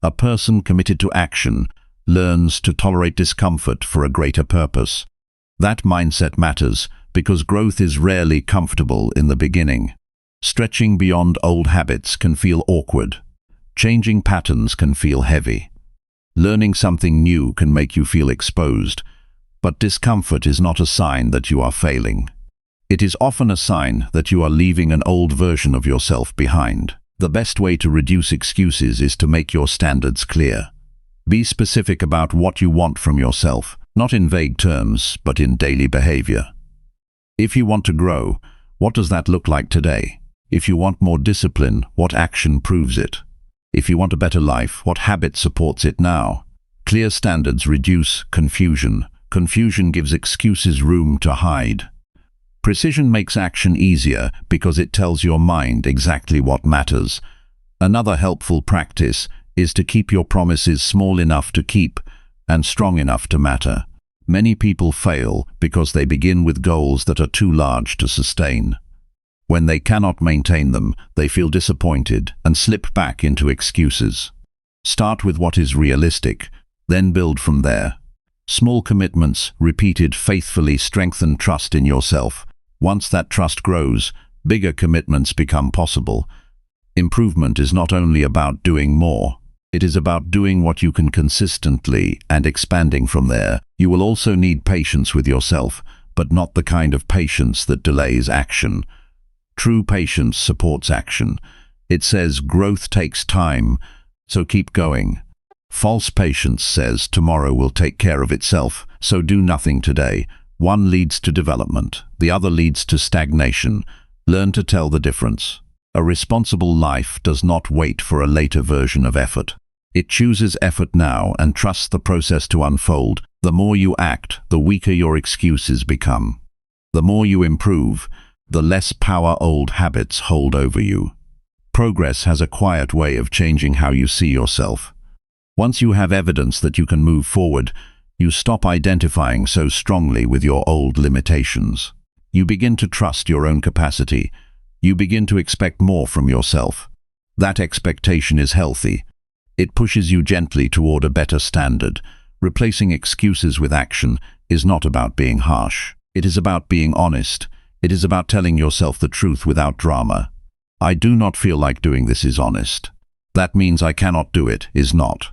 A person committed to action learns to tolerate discomfort for a greater purpose. That mindset matters because growth is rarely comfortable in the beginning. Stretching beyond old habits can feel awkward. Changing patterns can feel heavy. Learning something new can make you feel exposed. But discomfort is not a sign that you are failing. It is often a sign that you are leaving an old version of yourself behind. The best way to reduce excuses is to make your standards clear. Be specific about what you want from yourself, not in vague terms, but in daily behavior. If you want to grow, what does that look like today? If you want more discipline, what action proves it? If you want a better life, what habit supports it now? Clear standards reduce confusion. Confusion gives excuses room to hide. Precision makes action easier because it tells your mind exactly what matters. Another helpful practice is to keep your promises small enough to keep and strong enough to matter. Many people fail because they begin with goals that are too large to sustain. When they cannot maintain them, they feel disappointed and slip back into excuses. Start with what is realistic, then build from there. Small commitments, repeated faithfully, strengthen trust in yourself. Once that trust grows, bigger commitments become possible. Improvement is not only about doing more. It is about doing what you can consistently and expanding from there. You will also need patience with yourself, but not the kind of patience that delays action. True patience supports action. It says growth takes time, so keep going. False patience says tomorrow will take care of itself, so do nothing today. One leads to development, the other leads to stagnation. Learn to tell the difference. A responsible life does not wait for a later version of effort. It chooses effort now and trusts the process to unfold. The more you act, the weaker your excuses become. The more you improve, the less power old habits hold over you. Progress has a quiet way of changing how you see yourself. Once you have evidence that you can move forward, you stop identifying so strongly with your old limitations. You begin to trust your own capacity. You begin to expect more from yourself. That expectation is healthy. It pushes you gently toward a better standard. Replacing excuses with action is not about being harsh. It is about being honest. It is about telling yourself the truth without drama. I do not feel like doing this is honest. That means I cannot do it is not.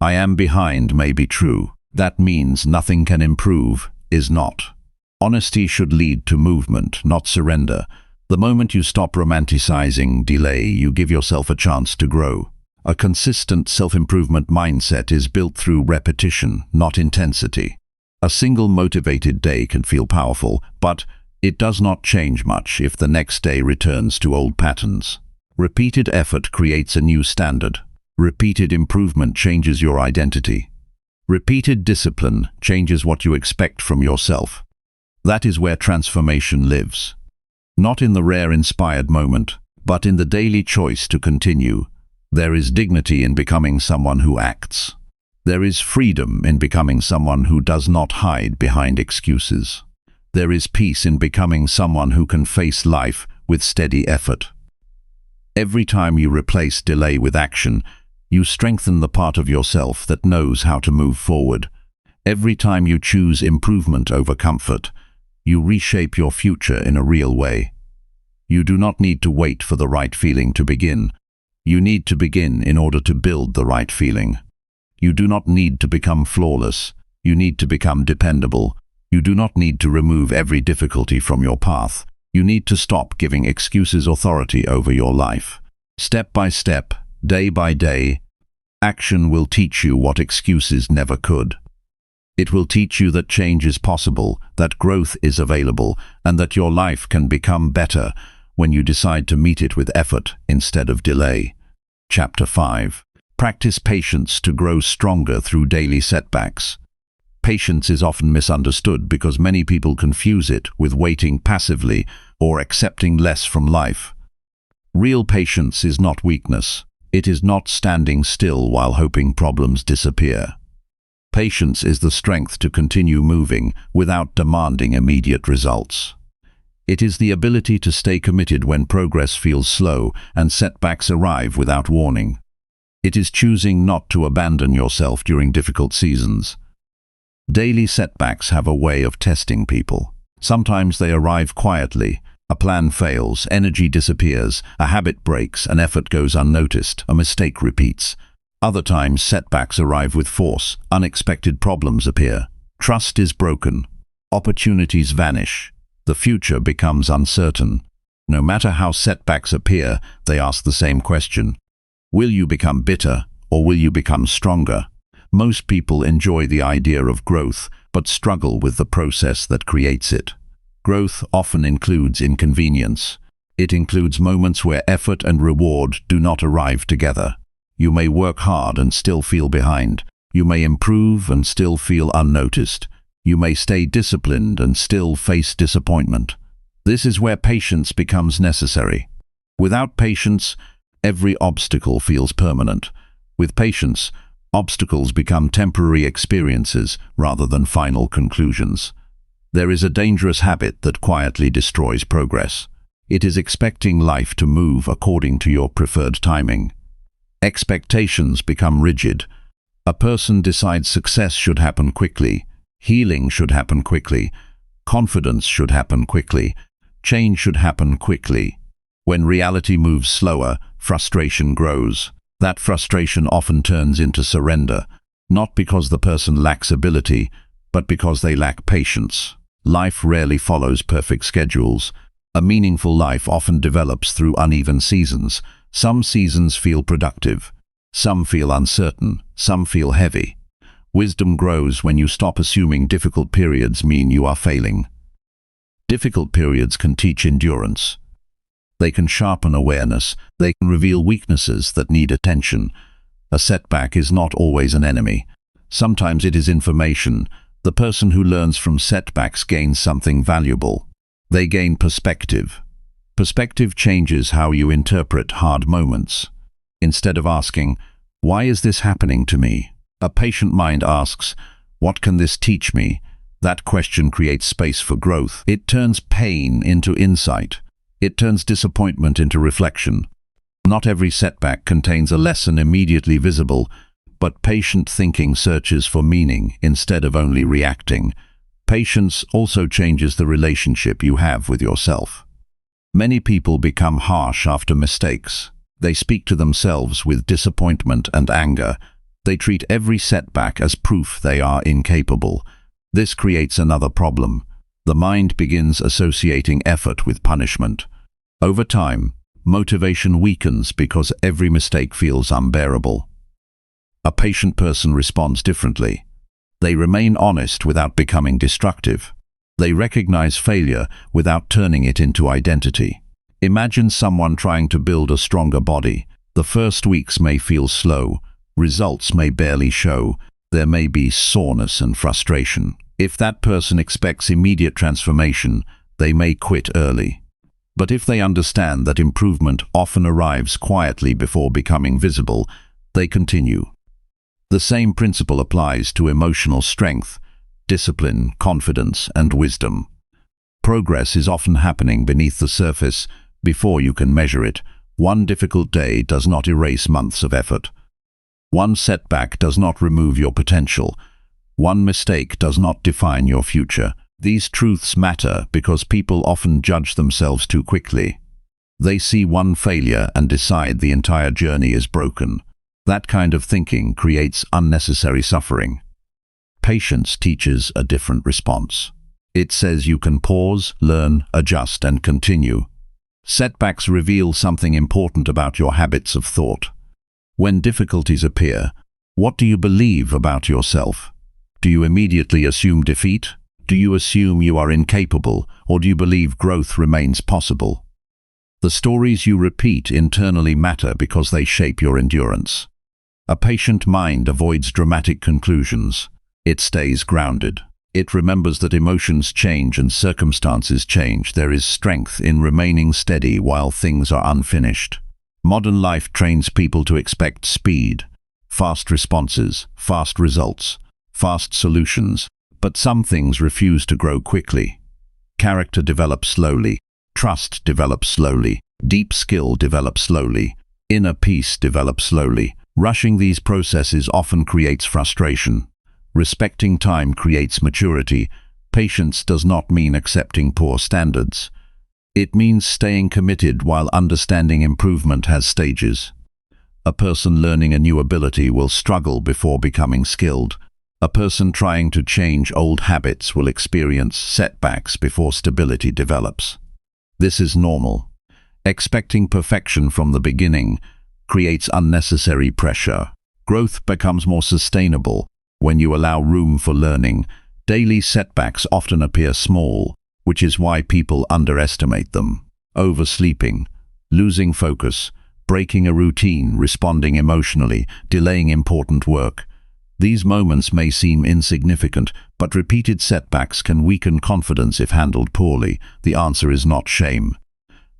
I am behind may be true. That means nothing can improve is not. Honesty should lead to movement, not surrender. The moment you stop romanticizing delay, you give yourself a chance to grow. A consistent self-improvement mindset is built through repetition, not intensity. A single motivated day can feel powerful, but it does not change much if the next day returns to old patterns. Repeated effort creates a new standard. Repeated improvement changes your identity. Repeated discipline changes what you expect from yourself. That is where transformation lives. Not in the rare inspired moment, but in the daily choice to continue. There is dignity in becoming someone who acts. There is freedom in becoming someone who does not hide behind excuses. There is peace in becoming someone who can face life with steady effort. Every time you replace delay with action, you strengthen the part of yourself that knows how to move forward. Every time you choose improvement over comfort, you reshape your future in a real way. You do not need to wait for the right feeling to begin. You need to begin in order to build the right feeling. You do not need to become flawless. You need to become dependable. You do not need to remove every difficulty from your path. You need to stop giving excuses authority over your life. Step by step, day by day, action will teach you what excuses never could. It will teach you that change is possible, that growth is available, and that your life can become better when you decide to meet it with effort instead of delay. Chapter 5. Practice patience to grow stronger through daily setbacks. Patience is often misunderstood because many people confuse it with waiting passively or accepting less from life. Real patience is not weakness. It is not standing still while hoping problems disappear. Patience is the strength to continue moving without demanding immediate results. It is the ability to stay committed when progress feels slow and setbacks arrive without warning. It is choosing not to abandon yourself during difficult seasons. Daily setbacks have a way of testing people. Sometimes they arrive quietly. A plan fails, energy disappears, a habit breaks, an effort goes unnoticed, a mistake repeats. Other times setbacks arrive with force, unexpected problems appear. Trust is broken. Opportunities vanish. The future becomes uncertain. No matter how setbacks appear, they ask the same question. Will you become bitter, or will you become stronger? Most people enjoy the idea of growth, but struggle with the process that creates it. Growth often includes inconvenience. It includes moments where effort and reward do not arrive together. You may work hard and still feel behind. You may improve and still feel unnoticed. You may stay disciplined and still face disappointment. This is where patience becomes necessary. Without patience, every obstacle feels permanent. With patience, obstacles become temporary experiences rather than final conclusions. There is a dangerous habit that quietly destroys progress. It is expecting life to move according to your preferred timing. Expectations become rigid. A person decides success should happen quickly, healing should happen quickly, confidence should happen quickly, change should happen quickly. When reality moves slower, frustration grows. That frustration often turns into surrender, not because the person lacks ability, but because they lack patience. Life rarely follows perfect schedules. A meaningful life often develops through uneven seasons. Some seasons feel productive. Some feel uncertain. Some feel heavy. Wisdom grows when you stop assuming difficult periods mean you are failing. Difficult periods can teach endurance. They can sharpen awareness. They can reveal weaknesses that need attention. A setback is not always an enemy. Sometimes it is information. The person who learns from setbacks gains something valuable. They gain perspective. Perspective changes how you interpret hard moments. Instead of asking, "Why is this happening to me?" a patient mind asks, "What can this teach me?" That question creates space for growth. It turns pain into insight. It turns disappointment into reflection. Not every setback contains a lesson immediately visible, but patient thinking searches for meaning instead of only reacting. Patience also changes the relationship you have with yourself. Many people become harsh after mistakes. They speak to themselves with disappointment and anger. They treat every setback as proof they are incapable. This creates another problem. The mind begins associating effort with punishment. Over time, motivation weakens because every mistake feels unbearable. A patient person responds differently. They remain honest without becoming destructive. They recognize failure without turning it into identity. Imagine someone trying to build a stronger body. The first weeks may feel slow. Results may barely show. There may be soreness and frustration. If that person expects immediate transformation, they may quit early. But if they understand that improvement often arrives quietly before becoming visible, they continue. The same principle applies to emotional strength, discipline, confidence, and wisdom. Progress is often happening beneath the surface before you can measure it. One difficult day does not erase months of effort. One setback does not remove your potential. One mistake does not define your future. These truths matter because people often judge themselves too quickly. They see one failure and decide the entire journey is broken. That kind of thinking creates unnecessary suffering. Patience teaches a different response. It says you can pause, learn, adjust, and continue. Setbacks reveal something important about your habits of thought. When difficulties appear, what do you believe about yourself? Do you immediately assume defeat? Do you assume you are incapable, or do you believe growth remains possible? The stories you repeat internally matter because they shape your endurance. A patient mind avoids dramatic conclusions. It stays grounded. It remembers that emotions change and circumstances change. There is strength in remaining steady while things are unfinished. Modern life trains people to expect speed, fast responses, fast results, fast solutions, but some things refuse to grow quickly. Character develops slowly, trust develops slowly, deep skill develops slowly, inner peace develops slowly. Rushing these processes often creates frustration. Respecting time creates maturity. Patience does not mean accepting poor standards. It means staying committed while understanding improvement has stages. A person learning a new ability will struggle before becoming skilled. A person trying to change old habits will experience setbacks before stability develops. This is normal. Expecting perfection from the beginning creates unnecessary pressure. Growth becomes more sustainable when you allow room for learning. Daily setbacks often appear small, which is why people underestimate them. Oversleeping, losing focus, breaking a routine, responding emotionally, delaying important work. These moments may seem insignificant, but repeated setbacks can weaken confidence if handled poorly. The answer is not shame.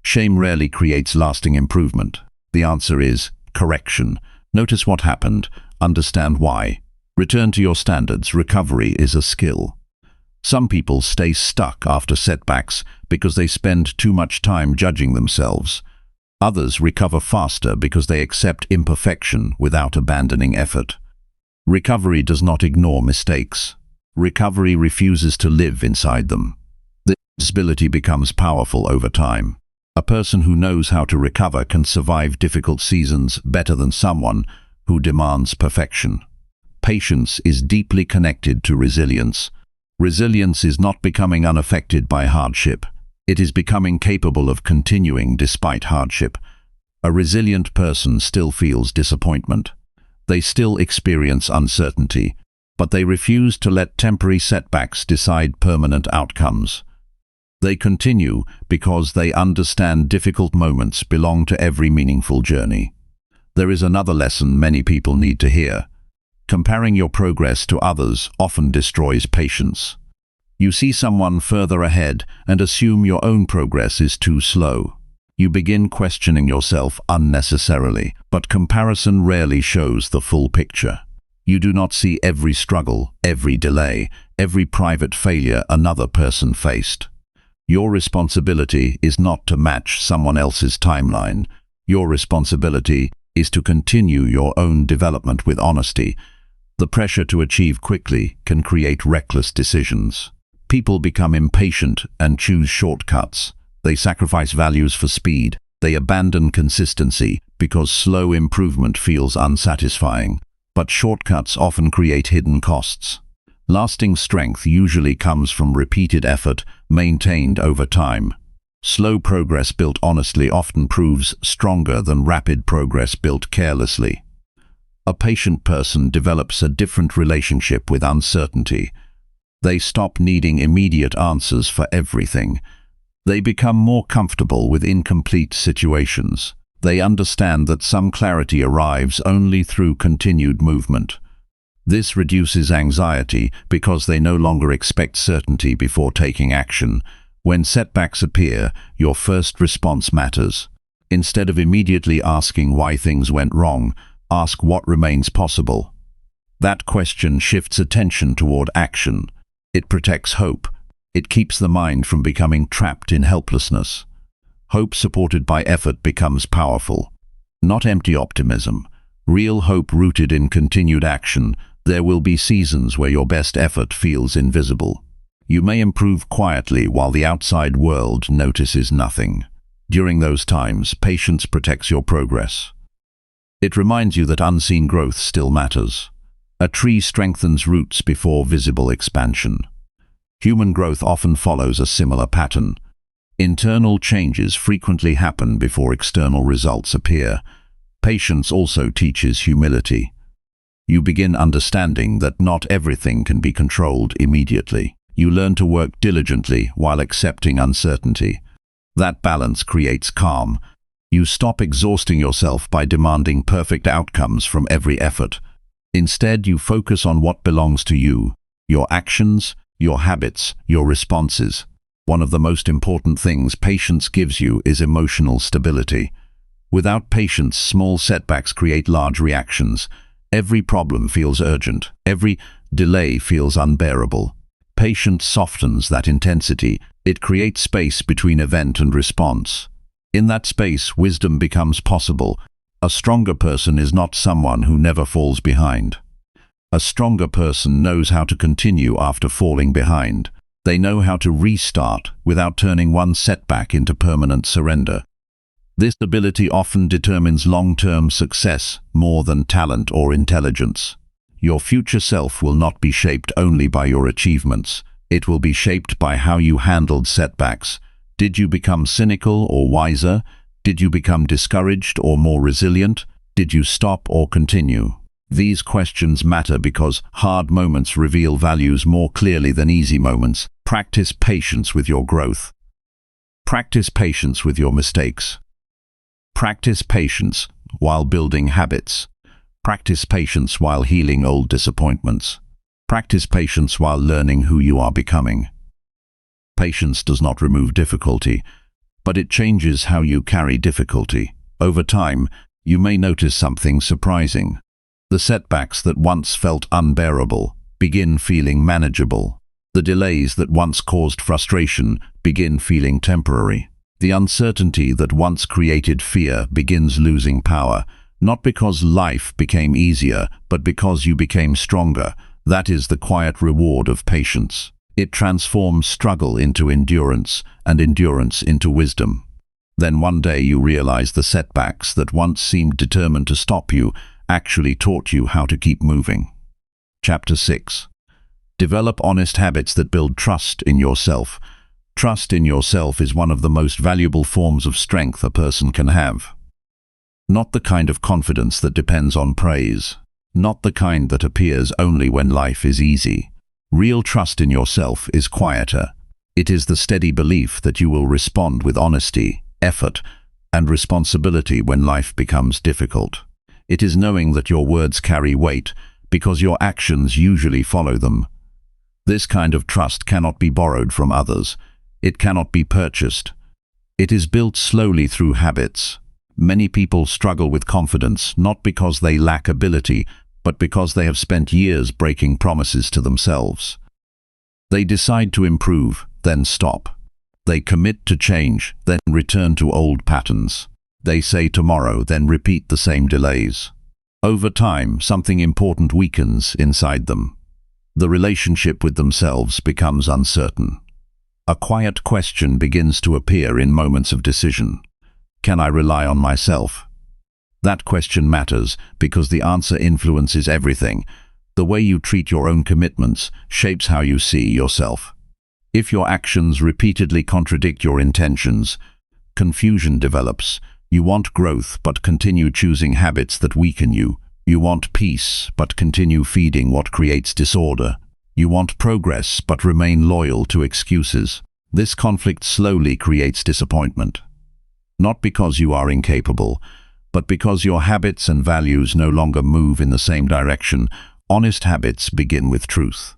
Shame rarely creates lasting improvement. The answer is correction. Notice what happened, understand why. Return to your standards. Recovery is a skill. Some people stay stuck after setbacks because they spend too much time judging themselves. Others recover faster because they accept imperfection without abandoning effort. Recovery does not ignore mistakes. Recovery refuses to live inside them. This ability becomes powerful over time. A person who knows how to recover can survive difficult seasons better than someone who demands perfection. Patience is deeply connected to resilience. Resilience is not becoming unaffected by hardship. It is becoming capable of continuing despite hardship. A resilient person still feels disappointment. They still experience uncertainty, but they refuse to let temporary setbacks decide permanent outcomes. They continue because they understand difficult moments belong to every meaningful journey. There is another lesson many people need to hear. Comparing your progress to others often destroys patience. You see someone further ahead and assume your own progress is too slow. You begin questioning yourself unnecessarily, but comparison rarely shows the full picture. You do not see every struggle, every delay, every private failure another person faced. Your responsibility is not to match someone else's timeline. Your responsibility is to continue your own development with honesty. The pressure to achieve quickly can create reckless decisions. People become impatient and choose shortcuts. They sacrifice values for speed. They abandon consistency because slow improvement feels unsatisfying. But shortcuts often create hidden costs. Lasting strength usually comes from repeated effort maintained over time. Slow progress built honestly often proves stronger than rapid progress built carelessly. A patient person develops a different relationship with uncertainty. They stop needing immediate answers for everything. They become more comfortable with incomplete situations. They understand that some clarity arrives only through continued movement. This reduces anxiety because they no longer expect certainty before taking action. When setbacks appear, your first response matters. Instead of immediately asking why things went wrong, ask what remains possible. That question shifts attention toward action. It protects hope. It keeps the mind from becoming trapped in helplessness. Hope supported by effort becomes powerful. Not empty optimism. Real hope rooted in continued action. There will be seasons where your best effort feels invisible. You may improve quietly while the outside world notices nothing. During those times, patience protects your progress. It reminds you that unseen growth still matters. A tree strengthens roots before visible expansion. Human growth often follows a similar pattern. Internal changes frequently happen before external results appear. Patience also teaches humility. You begin understanding that not everything can be controlled immediately. You learn to work diligently while accepting uncertainty. That balance creates calm. You stop exhausting yourself by demanding perfect outcomes from every effort. Instead, you focus on what belongs to you, your actions, your habits, your responses. One of the most important things patience gives you is emotional stability. Without patience, small setbacks create large reactions. Every problem feels urgent. Every delay feels unbearable. Patience softens that intensity. It creates space between event and response. In that space, wisdom becomes possible. A stronger person is not someone who never falls behind. A stronger person knows how to continue after falling behind. They know how to restart without turning one setback into permanent surrender. This ability often determines long-term success more than talent or intelligence. Your future self will not be shaped only by your achievements. It will be shaped by how you handled setbacks. Did you become cynical or wiser? Did you become discouraged or more resilient? Did you stop or continue? These questions matter because hard moments reveal values more clearly than easy moments. Practice patience with your growth. Practice patience with your mistakes. Practice patience while building habits. Practice patience while healing old disappointments. Practice patience while learning who you are becoming. Patience does not remove difficulty, but it changes how you carry difficulty. Over time, you may notice something surprising. The setbacks that once felt unbearable begin feeling manageable. The delays that once caused frustration begin feeling temporary. The uncertainty that once created fear begins losing power, not because life became easier, but because you became stronger. That is the quiet reward of patience. It transforms struggle into endurance, and endurance into wisdom. Then one day you realize the setbacks that once seemed determined to stop you actually taught you how to keep moving. Chapter 6. Develop honest habits that build trust in yourself. Trust in yourself is one of the most valuable forms of strength a person can have. Not the kind of confidence that depends on praise. Not the kind that appears only when life is easy. Real trust in yourself is quieter. It is the steady belief that you will respond with honesty, effort, and responsibility when life becomes difficult. It is knowing that your words carry weight because your actions usually follow them. This kind of trust cannot be borrowed from others. It cannot be purchased. It is built slowly through habits. Many people struggle with confidence not because they lack ability, but because they have spent years breaking promises to themselves. They decide to improve, then stop. They commit to change, then return to old patterns. They say tomorrow, then repeat the same delays. Over time, something important weakens inside them. The relationship with themselves becomes uncertain. A quiet question begins to appear in moments of decision. Can I rely on myself? That question matters because the answer influences everything. The way you treat your own commitments shapes how you see yourself. If your actions repeatedly contradict your intentions, confusion develops. You want growth but continue choosing habits that weaken you. You want peace but continue feeding what creates disorder. You want progress but remain loyal to excuses. This conflict slowly creates disappointment. Not because you are incapable, but because your habits and values no longer move in the same direction. Honest habits begin with truth.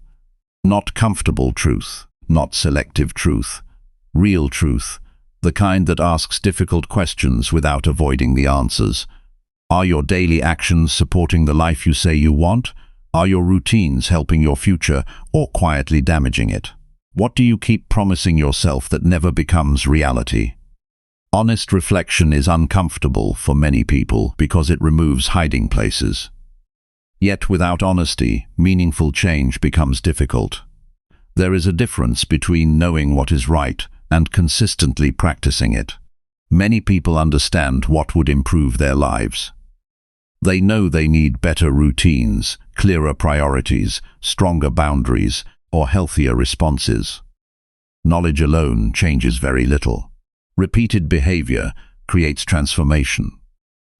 Not comfortable truth, not selective truth. Real truth, the kind that asks difficult questions without avoiding the answers. Are your daily actions supporting the life you say you want? Are your routines helping your future or quietly damaging it? What do you keep promising yourself that never becomes reality? Honest reflection is uncomfortable for many people because it removes hiding places. Yet without honesty, meaningful change becomes difficult. There is a difference between knowing what is right and consistently practicing it. Many people understand what would improve their lives. They know they need better routines, clearer priorities, stronger boundaries, or healthier responses. Knowledge alone changes very little. Repeated behavior creates transformation.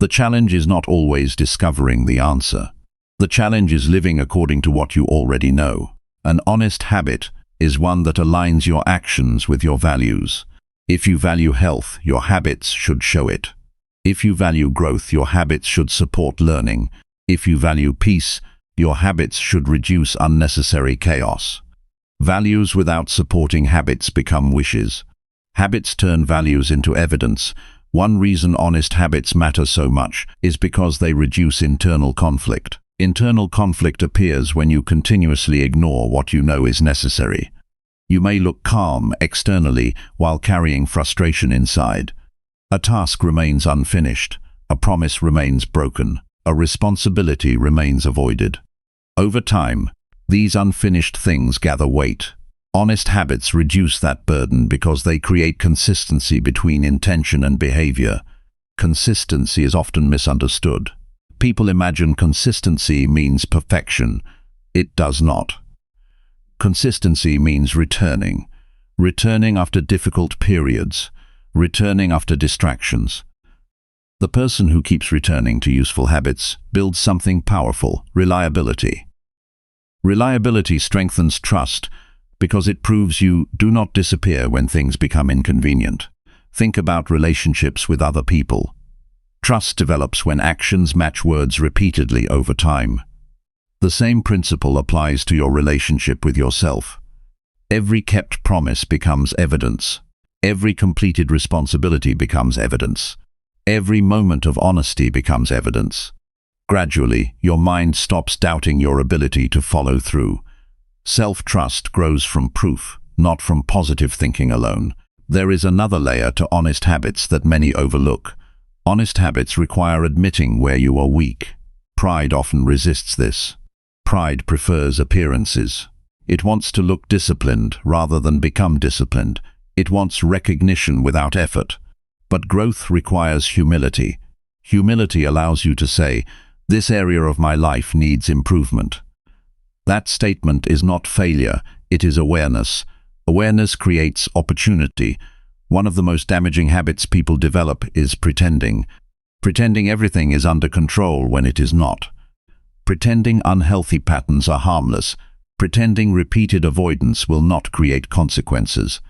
The challenge is not always discovering the answer. The challenge is living according to what you already know. An honest habit is one that aligns your actions with your values. If you value health, your habits should show it. If you value growth, your habits should support learning. If you value peace, your habits should reduce unnecessary chaos. Values without supporting habits become wishes. Habits turn values into evidence. One reason honest habits matter so much is because they reduce internal conflict. Internal conflict appears when you continuously ignore what you know is necessary. You may look calm externally while carrying frustration inside. A task remains unfinished. A promise remains broken. A responsibility remains avoided. Over time, these unfinished things gather weight. Honest habits reduce that burden because they create consistency between intention and behavior. Consistency is often misunderstood. People imagine consistency means perfection. It does not. Consistency means returning. Returning after difficult periods. Returning after distractions. The person who keeps returning to useful habits builds something powerful: reliability. Reliability strengthens trust because it proves you do not disappear when things become inconvenient. Think about relationships with other people. Trust develops when actions match words repeatedly over time. The same principle applies to your relationship with yourself. Every kept promise becomes evidence. Every completed responsibility becomes evidence. Every moment of honesty becomes evidence. Gradually, your mind stops doubting your ability to follow through. Self-trust grows from proof, not from positive thinking alone. There is another layer to honest habits that many overlook. Honest habits require admitting where you are weak. Pride often resists this. Pride prefers appearances. It wants to look disciplined rather than become disciplined. It wants recognition without effort. But growth requires humility. Humility allows you to say, "This area of my life needs improvement." That statement is not failure, it is awareness. Awareness creates opportunity. One of the most damaging habits people develop is pretending. Pretending everything is under control when it is not. Pretending unhealthy patterns are harmless. Pretending repeated avoidance will not create consequences.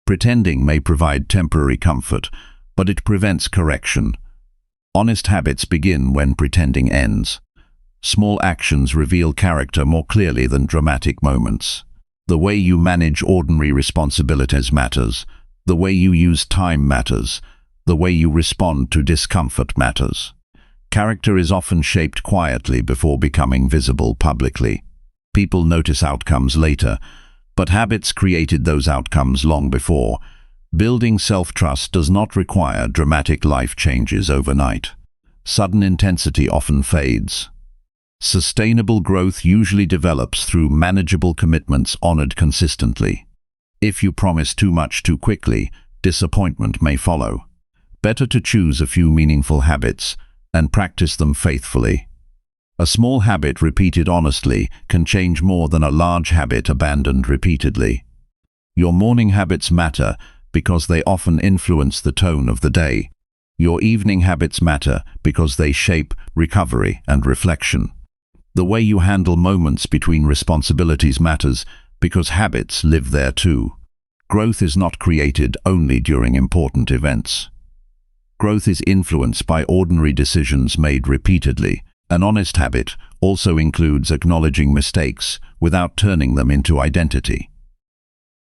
Pretending may provide temporary comfort, but it prevents correction. Honest habits begin when pretending ends. Small actions reveal character more clearly than dramatic moments. The way you manage ordinary responsibilities matters. The way you use time matters. The way you respond to discomfort matters. Character is often shaped quietly before becoming visible publicly. People notice outcomes later, but habits created those outcomes long before. Building self-trust does not require dramatic life changes overnight. Sudden intensity often fades. Sustainable growth usually develops through manageable commitments honored consistently. If you promise too much too quickly, disappointment may follow. Better to choose a few meaningful habits and practice them faithfully. A small habit repeated honestly can change more than a large habit abandoned repeatedly. Your morning habits matter because they often influence the tone of the day. Your evening habits matter because they shape recovery and reflection. The way you handle moments between responsibilities matters because habits live there too. Growth is not created only during important events. Growth is influenced by ordinary decisions made repeatedly. An honest habit also includes acknowledging mistakes without turning them into identity.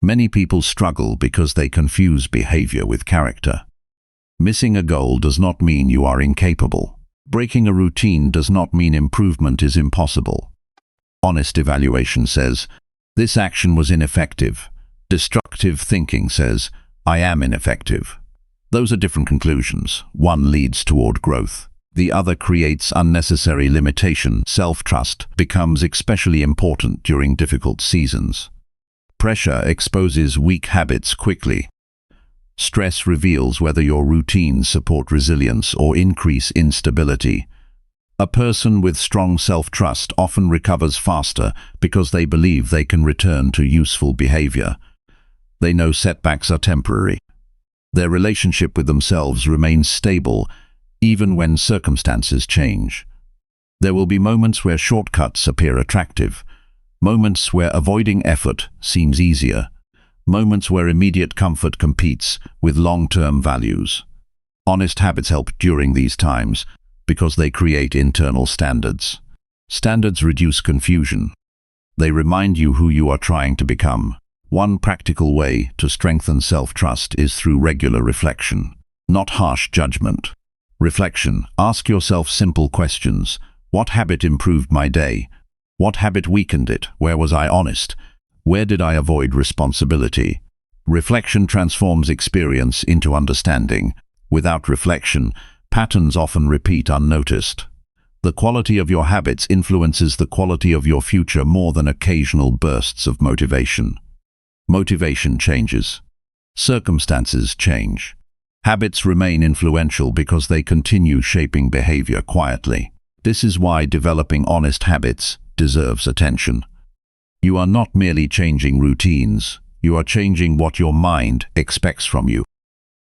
Many people struggle because they confuse behavior with character. Missing a goal does not mean you are incapable. Breaking a routine does not mean improvement is impossible. Honest evaluation says, "This action was ineffective." Destructive thinking says, "I am ineffective." Those are different conclusions. One leads toward growth. The other creates unnecessary limitation. Self-trust becomes especially important during difficult seasons. Pressure exposes weak habits quickly. Stress reveals whether your routines support resilience or increase instability. A person with strong self-trust often recovers faster because they believe they can return to useful behavior. They know setbacks are temporary. Their relationship with themselves remains stable even when circumstances change. There will be moments where shortcuts appear attractive, moments where avoiding effort seems easier, moments where immediate comfort competes with long-term values. Honest habits help during these times because they create internal standards. Standards reduce confusion. They remind you who you are trying to become. One practical way to strengthen self-trust is through regular reflection, not harsh judgment. Reflection. Ask yourself simple questions. What habit improved my day? What habit weakened it? Where was I honest? Where did I avoid responsibility? Reflection transforms experience into understanding. Without reflection, patterns often repeat unnoticed. The quality of your habits influences the quality of your future more than occasional bursts of motivation. Motivation changes. Circumstances change. Habits remain influential because they continue shaping behavior quietly. This is why developing honest habits deserves attention. You are not merely changing routines, you are changing what your mind expects from you.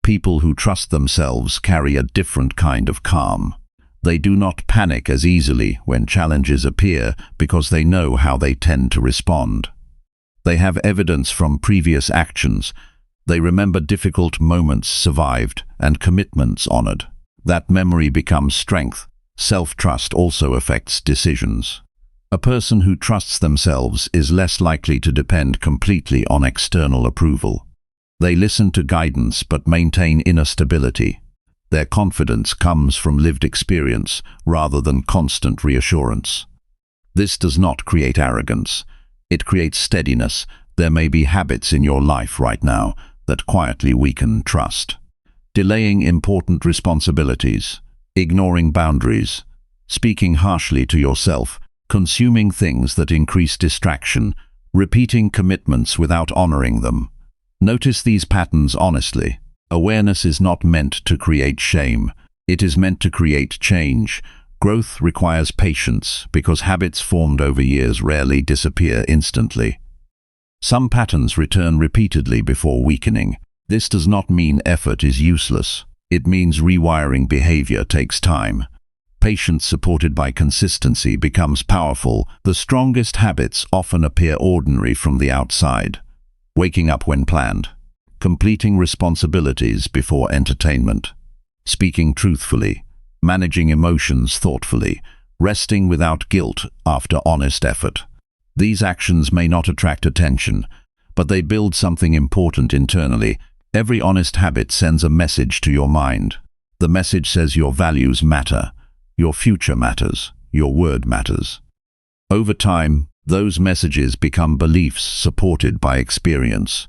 People who trust themselves carry a different kind of calm. They do not panic as easily when challenges appear because they know how they tend to respond. They have evidence from previous actions. They remember difficult moments survived and commitments honored. That memory becomes strength. Self-trust also affects decisions. A person who trusts themselves is less likely to depend completely on external approval. They listen to guidance but maintain inner stability. Their confidence comes from lived experience rather than constant reassurance. This does not create arrogance. It creates steadiness. There may be habits in your life right now that quietly weaken trust. Delaying important responsibilities, ignoring boundaries, speaking harshly to yourself, consuming things that increase distraction, repeating commitments without honoring them. Notice these patterns honestly. Awareness is not meant to create shame. It is meant to create change. Growth requires patience because habits formed over years rarely disappear instantly. Some patterns return repeatedly before weakening. This does not mean effort is useless. It means rewiring behavior takes time. Patience supported by consistency becomes powerful. The strongest habits often appear ordinary from the outside. Waking up when planned. Completing responsibilities before entertainment. Speaking truthfully. Managing emotions thoughtfully. Resting without guilt after honest effort. These actions may not attract attention, but they build something important internally. Every honest habit sends a message to your mind. The message says your values matter, your future matters, your word matters. Over time, those messages become beliefs supported by experience.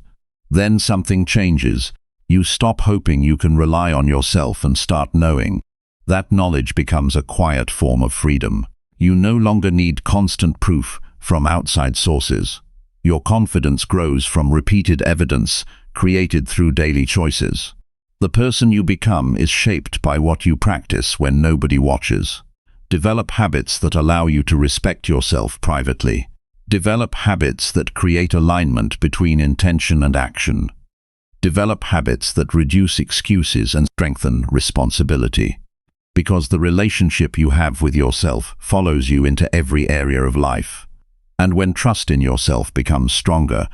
Then something changes. You stop hoping you can rely on yourself and start knowing. That knowledge becomes a quiet form of freedom. You no longer need constant proof from outside sources. Your confidence grows from repeated evidence created through daily choices. The person you become is shaped by what you practice when nobody watches. Develop habits that allow you to respect yourself privately. Develop habits that create alignment between intention and action. Develop habits that reduce excuses and strengthen responsibility. Because the relationship you have with yourself follows you into every area of life. And when trust in yourself becomes stronger,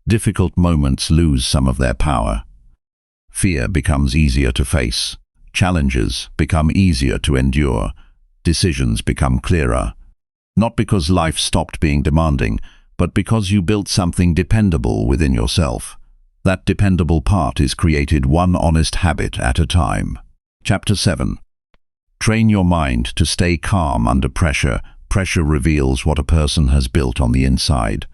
difficult moments lose some of their power. Fear becomes easier to face. Challenges become easier to endure. Decisions become clearer. Not because life stopped being demanding, but because you built something dependable within yourself. That dependable part is created one honest habit at a time. Chapter 7. Train your mind to stay calm under pressure. Pressure reveals what a person has built on the inside.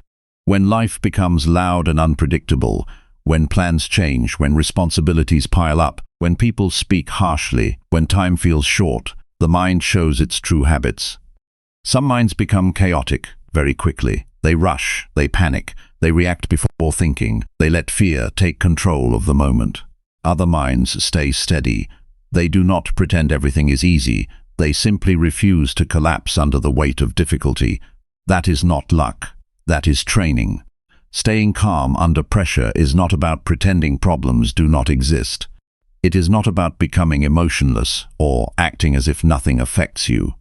When life becomes loud and unpredictable, when plans change, when responsibilities pile up, when people speak harshly, when time feels short, the mind shows its true habits. Some minds become chaotic very quickly. They rush, they panic, they react before thinking, they let fear take control of the moment. Other minds stay steady. They do not pretend everything is easy. They simply refuse to collapse under the weight of difficulty. That is not luck. That is training. Staying calm under pressure is not about pretending problems do not exist. It is not about becoming emotionless or acting as if nothing affects you.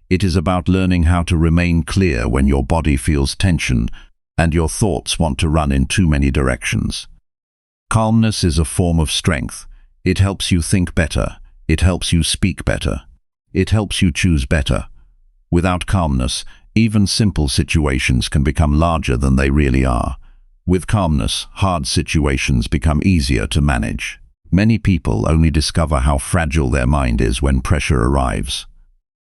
It is about learning how to remain clear when your body feels tension and your thoughts want to run in too many directions. Calmness is a form of strength. It helps you think better. It helps you speak better. It helps you choose better. Without calmness, even simple situations can become larger than they really are. With calmness, hard situations become easier to manage. Many people only discover how fragile their mind is when pressure arrives.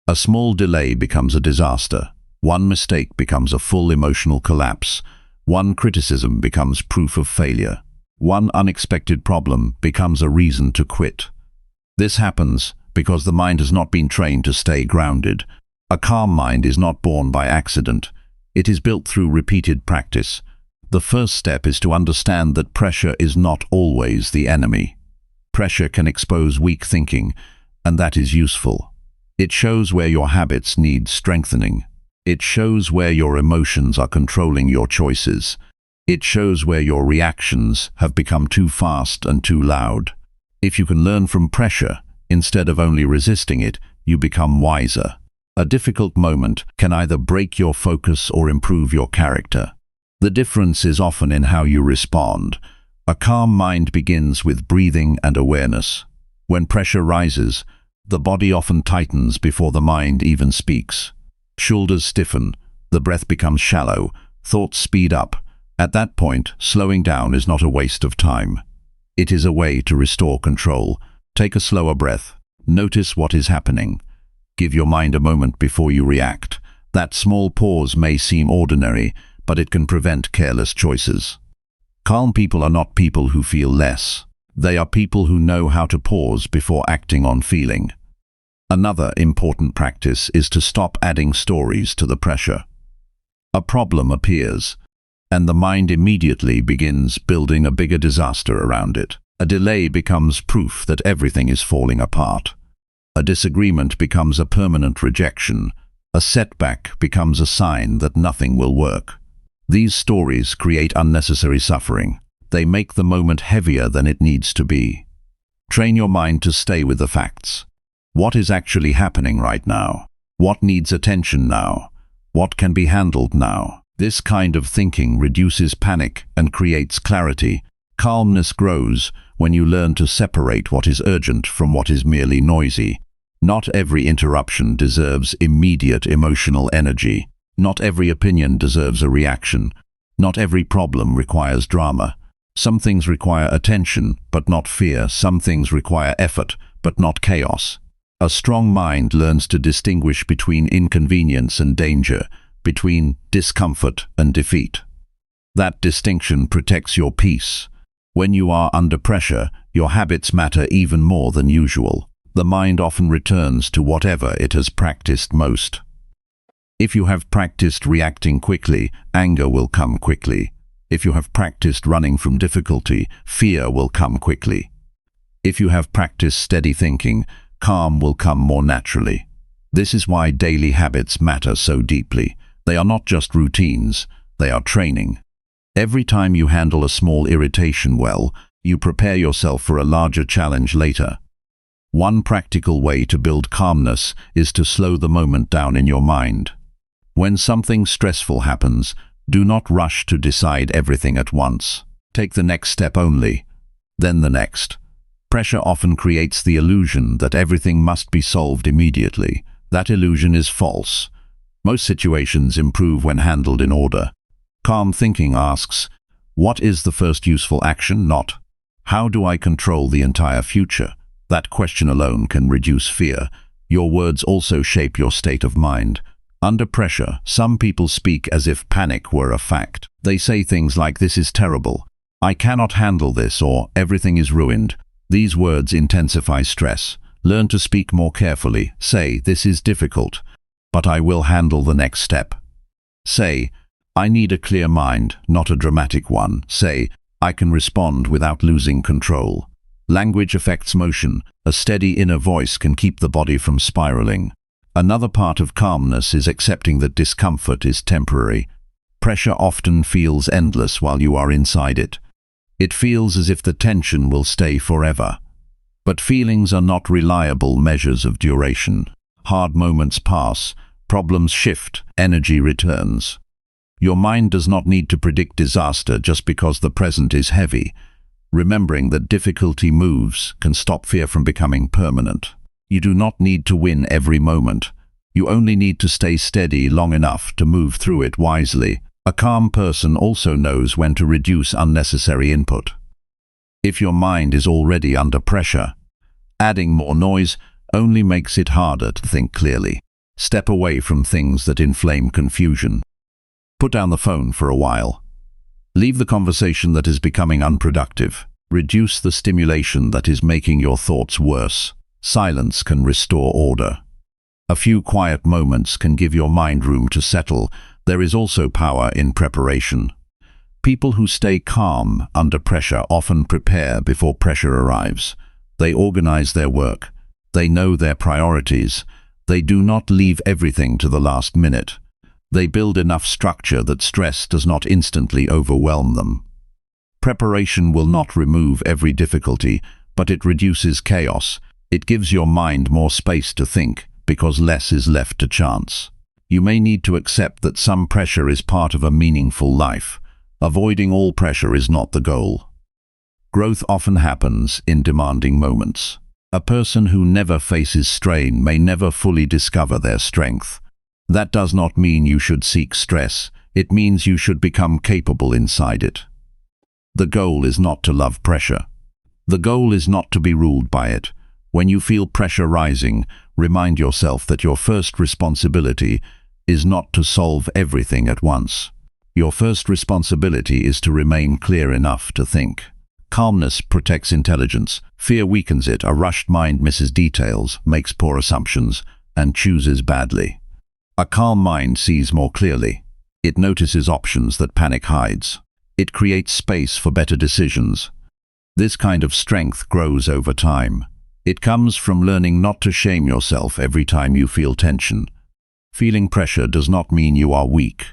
A small delay becomes a disaster. One mistake becomes a full emotional collapse. One criticism becomes proof of failure. One unexpected problem becomes a reason to quit. This happens because the mind has not been trained to stay grounded. A calm mind is not born by accident. It is built through repeated practice. The first step is to understand that pressure is not always the enemy. Pressure can expose weak thinking, and that is useful. It shows where your habits need strengthening. It shows where your emotions are controlling your choices. It shows where your reactions have become too fast and too loud. If you can learn from pressure, instead of only resisting it, you become wiser. A difficult moment can either break your focus or improve your character. The difference is often in how you respond. A calm mind begins with breathing and awareness. When pressure rises, the body often tightens before the mind even speaks. Shoulders stiffen, the breath becomes shallow, thoughts speed up. At that point, slowing down is not a waste of time. It is a way to restore control. Take a slower breath. Notice what is happening. Give your mind a moment before you react. That small pause may seem ordinary, but it can prevent careless choices. Calm people are not people who feel less. They are people who know how to pause before acting on feeling. Another important practice is to stop adding stories to the pressure. A problem appears, and the mind immediately begins building a bigger disaster around it. A delay becomes proof that everything is falling apart. A disagreement becomes a permanent rejection. A setback becomes a sign that nothing will work. These stories create unnecessary suffering. They make the moment heavier than it needs to be. Train your mind to stay with the facts. What is actually happening right now? What needs attention now? What can be handled now? This kind of thinking reduces panic and creates clarity. Calmness grows when you learn to separate what is urgent from what is merely noisy. Not every interruption deserves immediate emotional energy. Not every opinion deserves a reaction. Not every problem requires drama. Some things require attention, but not fear. Some things require effort, but not chaos. A strong mind learns to distinguish between inconvenience and danger, between discomfort and defeat. That distinction protects your peace. When you are under pressure, your habits matter even more than usual. The mind often returns to whatever it has practiced most. If you have practiced reacting quickly, anger will come quickly. If you have practiced running from difficulty, fear will come quickly. If you have practiced steady thinking, calm will come more naturally. This is why daily habits matter so deeply. They are not just routines, they are training. Every time you handle a small irritation well, you prepare yourself for a larger challenge later. One practical way to build calmness is to slow the moment down in your mind. When something stressful happens, do not rush to decide everything at once. Take the next step only, then the next. Pressure often creates the illusion that everything must be solved immediately. That illusion is false. Most situations improve when handled in order. Calm thinking asks, what is the first useful action? Not, how do I control the entire future? That question alone can reduce fear. Your words also shape your state of mind. Under pressure, some people speak as if panic were a fact. They say things like, this is terrible, I cannot handle this, or everything is ruined. These words intensify stress. Learn to speak more carefully. Say, this is difficult, but I will handle the next step. Say, I need a clear mind, not a dramatic one. Say, I can respond without losing control. Language affects motion. A steady inner voice can keep the body from spiraling. Another part of calmness is accepting that discomfort is temporary. Pressure often feels endless while you are inside it. It feels as if the tension will stay forever. But feelings are not reliable measures of duration. Hard moments pass, problems shift, energy returns. Your mind does not need to predict disaster just because the present is heavy. Remembering that difficulty moves can stop fear from becoming permanent. You do not need to win every moment. You only need to stay steady long enough to move through it wisely. A calm person also knows when to reduce unnecessary input. If your mind is already under pressure, adding more noise only makes it harder to think clearly. Step away from things that inflame confusion. Put down the phone for a while. Leave the conversation that is becoming unproductive. Reduce the stimulation that is making your thoughts worse. Silence can restore order. A few quiet moments can give your mind room to settle. There is also power in preparation. People who stay calm under pressure often prepare before pressure arrives. They organize their work. They know their priorities. They do not leave everything to the last minute. They build enough structure that stress does not instantly overwhelm them. Preparation will not remove every difficulty, but it reduces chaos. It gives your mind more space to think, because less is left to chance. You may need to accept that some pressure is part of a meaningful life. Avoiding all pressure is not the goal. Growth often happens in demanding moments. A person who never faces strain may never fully discover their strength. That does not mean you should seek stress. It means you should become capable inside it. The goal is not to love pressure. The goal is not to be ruled by it. When you feel pressure rising, remind yourself that your first responsibility is not to solve everything at once. Your first responsibility is to remain clear enough to think. Calmness protects intelligence. Fear weakens it. A rushed mind misses details, makes poor assumptions, and chooses badly. A calm mind sees more clearly. It notices options that panic hides. It creates space for better decisions. This kind of strength grows over time. It comes from learning not to shame yourself every time you feel tension. Feeling pressure does not mean you are weak.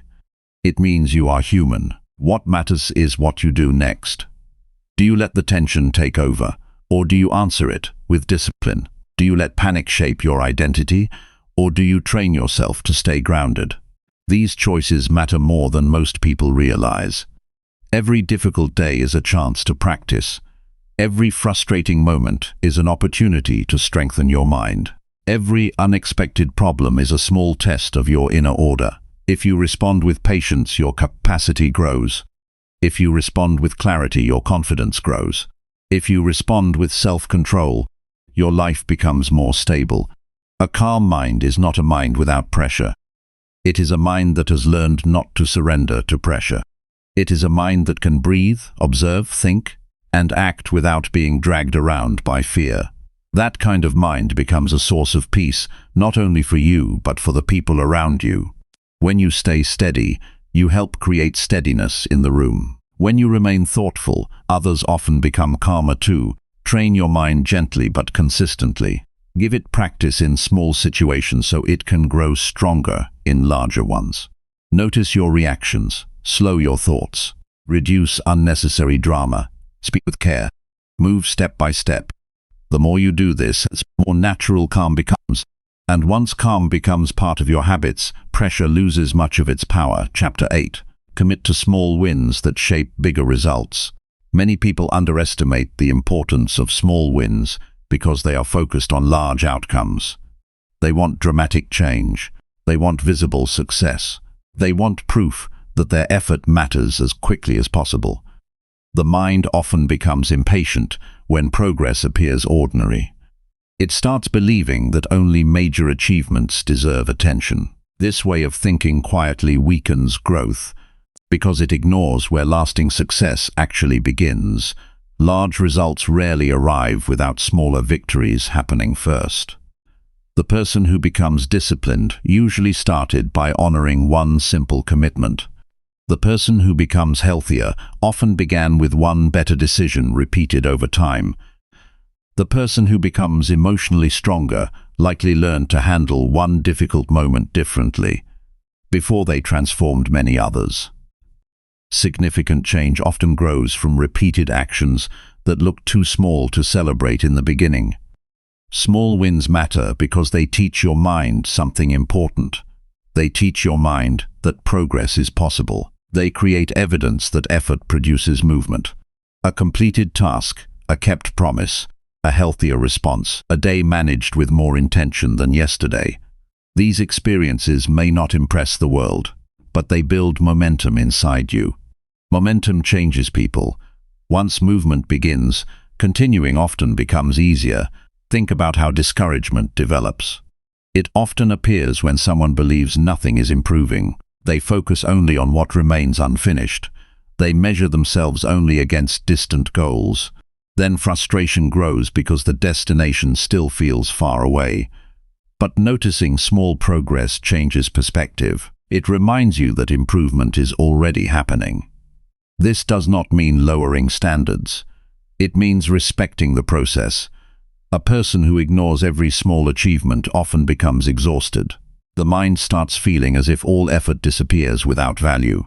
It means you are human. What matters is what you do next. Do you let the tension take over, or do you answer it with discipline? Do you let panic shape your identity, or do you train yourself to stay grounded? These choices matter more than most people realize. Every difficult day is a chance to practice. Every frustrating moment is an opportunity to strengthen your mind. Every unexpected problem is a small test of your inner order. If you respond with patience, your capacity grows. If you respond with clarity, your confidence grows. If you respond with self-control, your life becomes more stable. A calm mind is not a mind without pressure. It is a mind that has learned not to surrender to pressure. It is a mind that can breathe, observe, think, and act without being dragged around by fear. That kind of mind becomes a source of peace, not only for you, but for the people around you. When you stay steady, you help create steadiness in the room. When you remain thoughtful, others often become calmer too. Train your mind gently but consistently. Give it practice in small situations so it can grow stronger in larger ones. Notice your reactions. Slow your thoughts. Reduce unnecessary drama. Speak with care. Move step by step. The more you do this, the more natural calm becomes. And once calm becomes part of your habits, pressure loses much of its power. Chapter 8. Commit to small wins that shape bigger results. Many people underestimate the importance of small wins because they are focused on large outcomes. They want dramatic change. They want visible success. They want proof that their effort matters as quickly as possible. The mind often becomes impatient when progress appears ordinary. It starts believing that only major achievements deserve attention. This way of thinking quietly weakens growth because it ignores where lasting success actually begins. Large results rarely arrive without smaller victories happening first. The person who becomes disciplined usually started by honoring one simple commitment. The person who becomes healthier often began with one better decision repeated over time. The person who becomes emotionally stronger likely learned to handle one difficult moment differently before they transformed many others. Significant change often grows from repeated actions that look too small to celebrate in the beginning. Small wins matter because they teach your mind something important. They teach your mind that progress is possible. They create evidence that effort produces movement. A completed task, a kept promise, a healthier response, a day managed with more intention than yesterday. These experiences may not impress the world, but they build momentum inside you. Momentum changes people. Once movement begins, continuing often becomes easier. Think about how discouragement develops. It often appears when someone believes nothing is improving. They focus only on what remains unfinished. They measure themselves only against distant goals. Then frustration grows because the destination still feels far away. But noticing small progress changes perspective. It reminds you that improvement is already happening. This does not mean lowering standards. It means respecting the process. A person who ignores every small achievement often becomes exhausted. The mind starts feeling as if all effort disappears without value.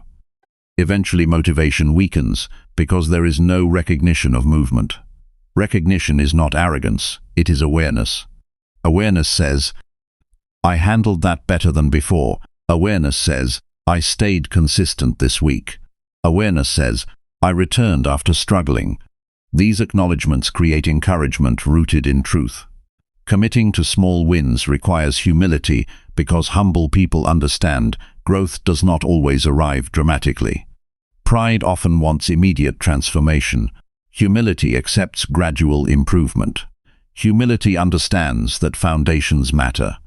Eventually motivation weakens because there is no recognition of movement. Recognition is not arrogance, it is awareness. Awareness says, I handled that better than before. Awareness says, I stayed consistent this week. Awareness says, I returned after struggling. These acknowledgements create encouragement rooted in truth. Committing to small wins requires humility because humble people understand growth does not always arrive dramatically. Pride often wants immediate transformation. Humility accepts gradual improvement. Humility understands that foundations matter.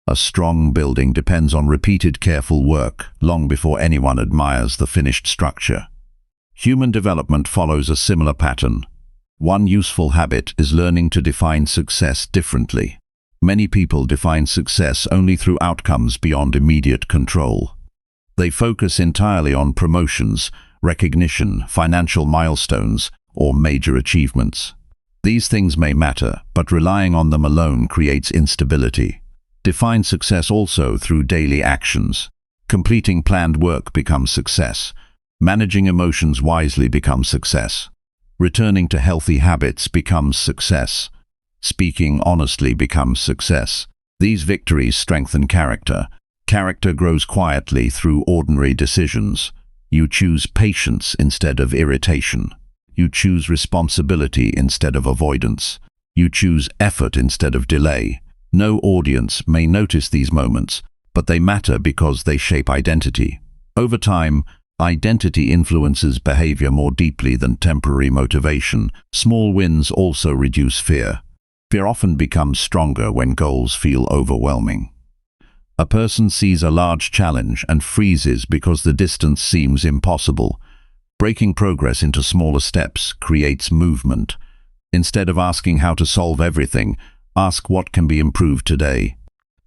A strong building depends on repeated careful work long before anyone admires the finished structure. Human development follows a similar pattern. One useful habit is learning to define success differently. Many people define success only through outcomes beyond immediate control. They focus entirely on promotions, recognition, financial milestones, or major achievements. These things may matter, but relying on them alone creates instability. Define success also through daily actions. Completing planned work becomes success. Managing emotions wisely becomes success. Returning to healthy habits becomes success. Speaking honestly becomes success. These victories strengthen character. Character grows quietly through ordinary decisions. You choose patience instead of irritation. You choose responsibility instead of avoidance. You choose effort instead of delay. No audience may notice these moments, but they matter because they shape identity. Over time, identity influences behavior more deeply than temporary motivation. Small wins also reduce fear. Fear often becomes stronger when goals feel overwhelming. A person sees a large challenge and freezes because the distance seems impossible. Breaking progress into smaller steps creates movement. Instead of asking how to solve everything, ask what can be improved today.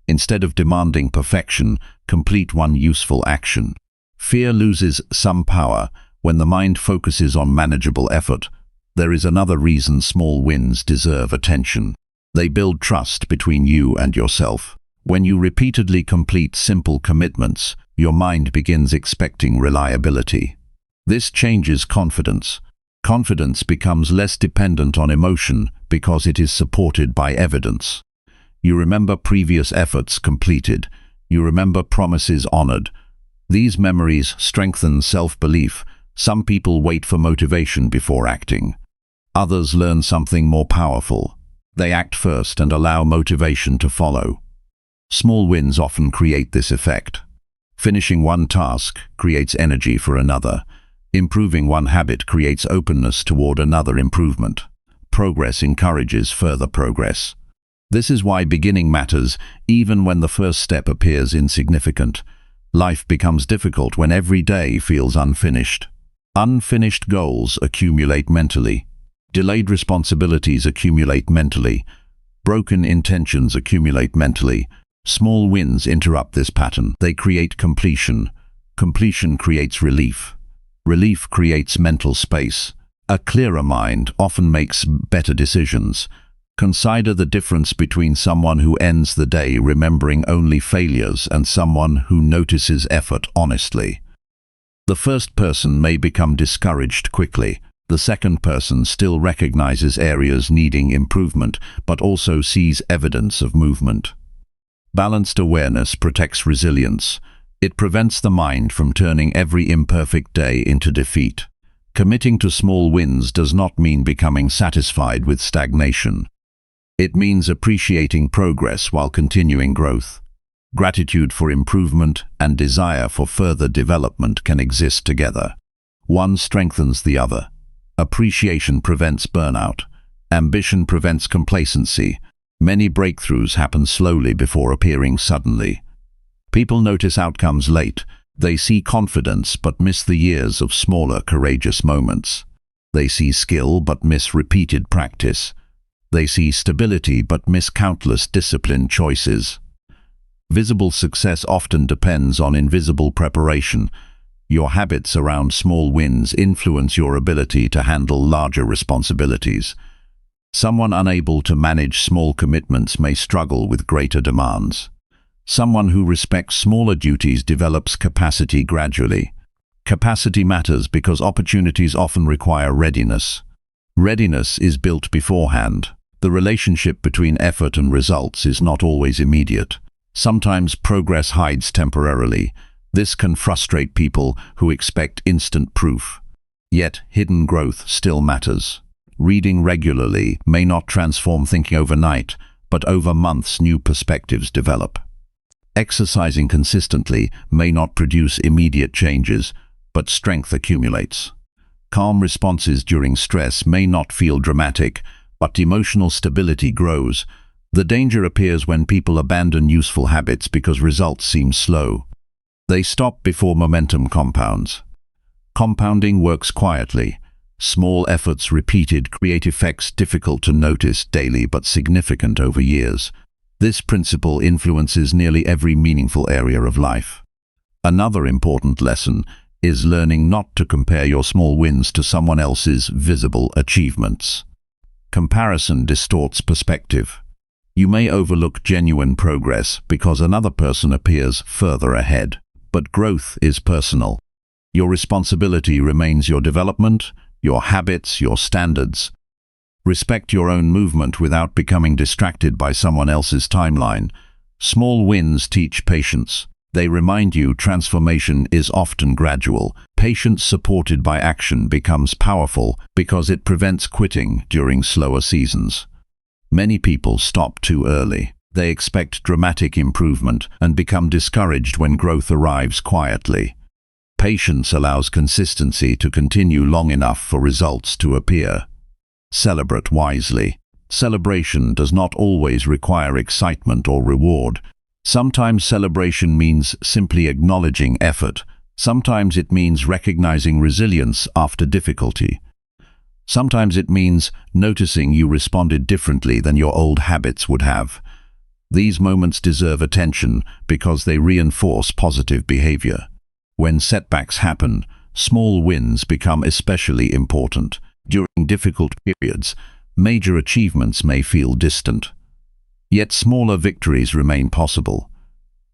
Instead of demanding perfection, complete one useful action. Fear loses some power when the mind focuses on manageable effort. There is another reason small wins deserve attention. They build trust between you and yourself. When you repeatedly complete simple commitments, your mind begins expecting reliability. This changes confidence. Confidence becomes less dependent on emotion because it is supported by evidence. You remember previous efforts completed. You remember promises honored. These memories strengthen self-belief. Some people wait for motivation before acting. Others learn something more powerful. They act first and allow motivation to follow. Small wins often create this effect. Finishing one task creates energy for another. Improving one habit creates openness toward another improvement. Progress encourages further progress. This is why beginning matters, even when the first step appears insignificant. Life becomes difficult when every day feels unfinished. Unfinished goals accumulate mentally. Delayed responsibilities accumulate mentally. Broken intentions accumulate mentally. Small wins interrupt this pattern. They create completion. Completion creates relief. Relief creates mental space. A clearer mind often makes better decisions. Consider the difference between someone who ends the day remembering only failures and someone who notices effort honestly. The first person may become discouraged quickly. The second person still recognizes areas needing improvement, but also sees evidence of movement. Balanced awareness protects resilience. It prevents the mind from turning every imperfect day into defeat. Committing to small wins does not mean becoming satisfied with stagnation. It means appreciating progress while continuing growth. Gratitude for improvement and desire for further development can exist together. One strengthens the other. Appreciation prevents burnout. Ambition prevents complacency. Many breakthroughs happen slowly before appearing suddenly. People notice outcomes late. They see confidence but miss the years of smaller, courageous moments. They see skill but miss repeated practice. They see stability but miss countless disciplined choices. Visible success often depends on invisible preparation. Your habits around small wins influence your ability to handle larger responsibilities. Someone unable to manage small commitments may struggle with greater demands. Someone who respects smaller duties develops capacity gradually. Capacity matters because opportunities often require readiness. Readiness is built beforehand. The relationship between effort and results is not always immediate. Sometimes progress hides temporarily. This can frustrate people who expect instant proof. Yet, hidden growth still matters. Reading regularly may not transform thinking overnight, but over months new perspectives develop. Exercising consistently may not produce immediate changes, but strength accumulates. Calm responses during stress may not feel dramatic, but emotional stability grows. The danger appears when people abandon useful habits because results seem slow. They stop before momentum compounds. Compounding works quietly. Small efforts repeated create effects difficult to notice daily but significant over years. This principle influences nearly every meaningful area of life. Another important lesson is learning not to compare your small wins to someone else's visible achievements. Comparison distorts perspective. You may overlook genuine progress because another person appears further ahead. But growth is personal. Your responsibility remains your development, your habits, your standards. Respect your own movement without becoming distracted by someone else's timeline. Small wins teach patience. They remind you transformation is often gradual. Patience supported by action becomes powerful because it prevents quitting during slower seasons. Many people stop too early. They expect dramatic improvement and become discouraged when growth arrives quietly. Patience allows consistency to continue long enough for results to appear. Celebrate wisely. Celebration does not always require excitement or reward. Sometimes celebration means simply acknowledging effort. Sometimes it means recognizing resilience after difficulty. Sometimes it means noticing you responded differently than your old habits would have. These moments deserve attention because they reinforce positive behavior. When setbacks happen, small wins become especially important. During difficult periods, major achievements may feel distant. Yet smaller victories remain possible.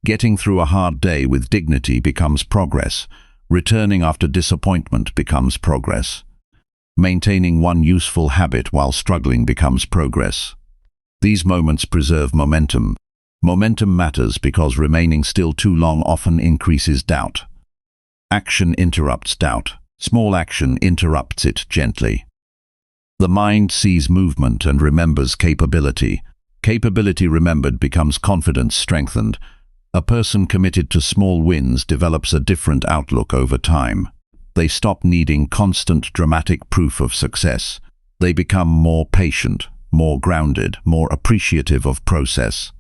Getting through a hard day with dignity becomes progress. Returning after disappointment becomes progress. Maintaining one useful habit while struggling becomes progress. These moments preserve momentum. Momentum matters because remaining still too long often increases doubt. Action interrupts doubt. Small action interrupts it gently. The mind sees movement and remembers capability. Capability remembered becomes confidence strengthened. A person committed to small wins develops a different outlook over time. They stop needing constant dramatic proof of success. They become more patient, more grounded, more appreciative of process.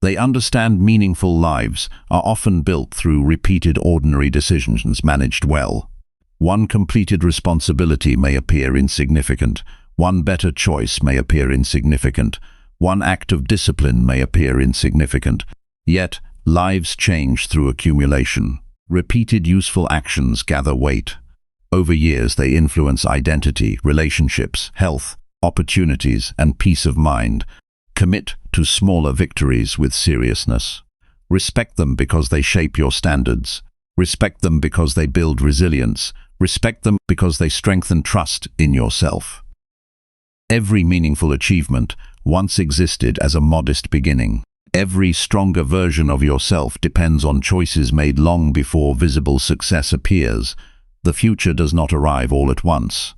They understand meaningful lives are often built through repeated ordinary decisions managed well. One completed responsibility may appear insignificant. One better choice may appear insignificant. One act of discipline may appear insignificant. Yet, lives change through accumulation. Repeated useful actions gather weight. Over years, they influence identity, relationships, health, opportunities, and peace of mind. Commit to smaller victories with seriousness. Respect them because they shape your standards. Respect them because they build resilience. Respect them because they strengthen trust in yourself. Every meaningful achievement once existed as a modest beginning. Every stronger version of yourself depends on choices made long before visible success appears. The future does not arrive all at once.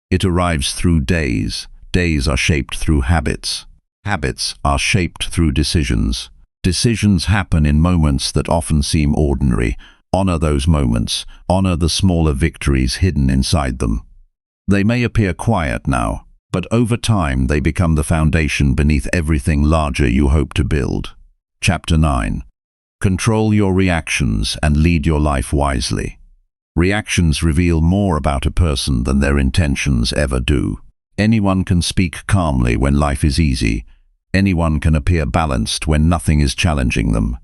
It arrives through days. Days are shaped through habits. Habits are shaped through decisions. Decisions happen in moments that often seem ordinary. Honor those moments. Honor the smaller victories hidden inside them. They may appear quiet now, but over time they become the foundation beneath everything larger you hope to build. Chapter 9. Control your reactions and lead your life wisely. Reactions reveal more about a person than their intentions ever do. Anyone can speak calmly when life is easy. Anyone can appear balanced when nothing is challenging them.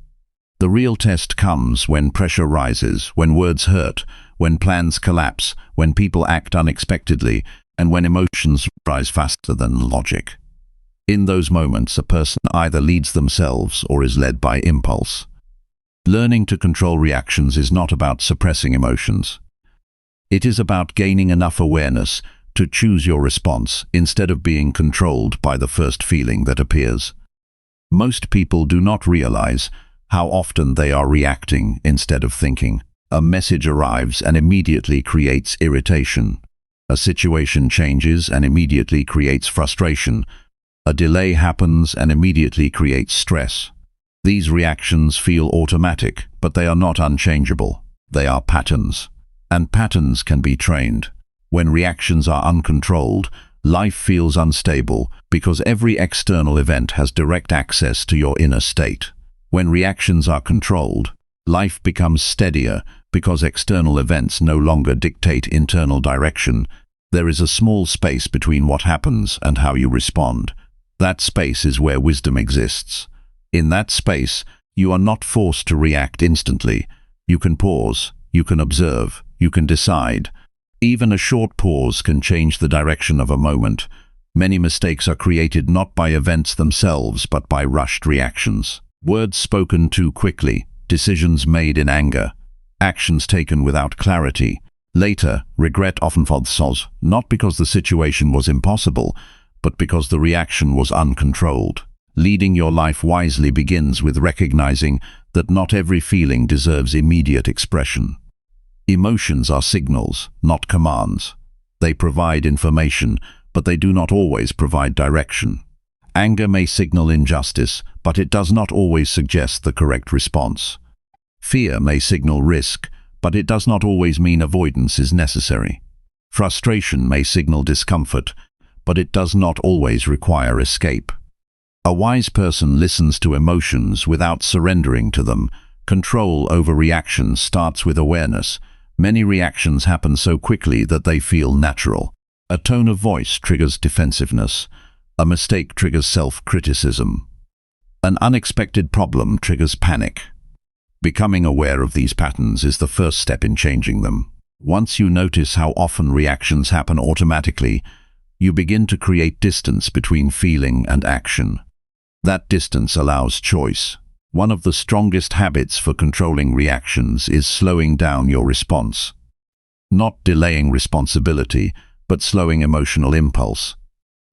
The real test comes when pressure rises, when words hurt, when plans collapse, when people act unexpectedly, and when emotions rise faster than logic. In those moments, a person either leads themselves or is led by impulse. Learning to control reactions is not about suppressing emotions. It is about gaining enough awareness to choose your response instead of being controlled by the first feeling that appears. Most people do not realize how often they are reacting instead of thinking. A message arrives and immediately creates irritation. A situation changes and immediately creates frustration. A delay happens and immediately creates stress. These reactions feel automatic, but they are not unchangeable. They are patterns. And patterns can be trained. When reactions are uncontrolled, life feels unstable because every external event has direct access to your inner state. When reactions are controlled, life becomes steadier because external events no longer dictate internal direction. There is a small space between what happens and how you respond. That space is where wisdom exists. In that space, you are not forced to react instantly. You can pause, you can observe, you can decide. Even a short pause can change the direction of a moment. Many mistakes are created not by events themselves, but by rushed reactions. Words spoken too quickly, decisions made in anger, actions taken without clarity. Later, regret often follows, not because the situation was impossible, but because the reaction was uncontrolled. Leading your life wisely begins with recognizing that not every feeling deserves immediate expression. Emotions are signals, not commands. They provide information, but they do not always provide direction. Anger may signal injustice, but it does not always suggest the correct response. Fear may signal risk, but it does not always mean avoidance is necessary. Frustration may signal discomfort, but it does not always require escape. A wise person listens to emotions without surrendering to them. Control over reactions starts with awareness. Many reactions happen so quickly that they feel natural. A tone of voice triggers defensiveness. A mistake triggers self-criticism. An unexpected problem triggers panic. Becoming aware of these patterns is the first step in changing them. Once you notice how often reactions happen automatically, you begin to create distance between feeling and action. That distance allows choice. One of the strongest habits for controlling reactions is slowing down your response. Not delaying responsibility, but slowing emotional impulse.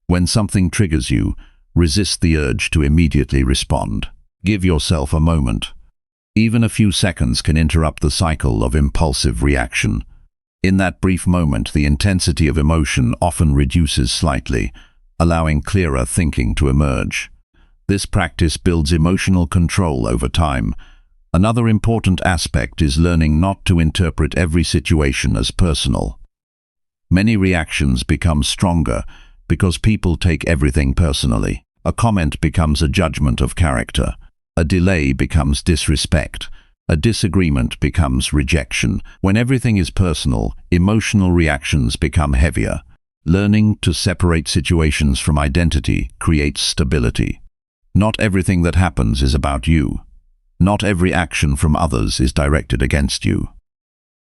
When something triggers you, resist the urge to immediately respond. Give yourself a moment. Even a few seconds can interrupt the cycle of impulsive reaction. In that brief moment, the intensity of emotion often reduces slightly, allowing clearer thinking to emerge. This practice builds emotional control over time. Another important aspect is learning not to interpret every situation as personal. Many reactions become stronger because people take everything personally. A comment becomes a judgment of character. A delay becomes disrespect. A disagreement becomes rejection. When everything is personal, emotional reactions become heavier. Learning to separate situations from identity creates stability. Not everything that happens is about you. Not every action from others is directed against you.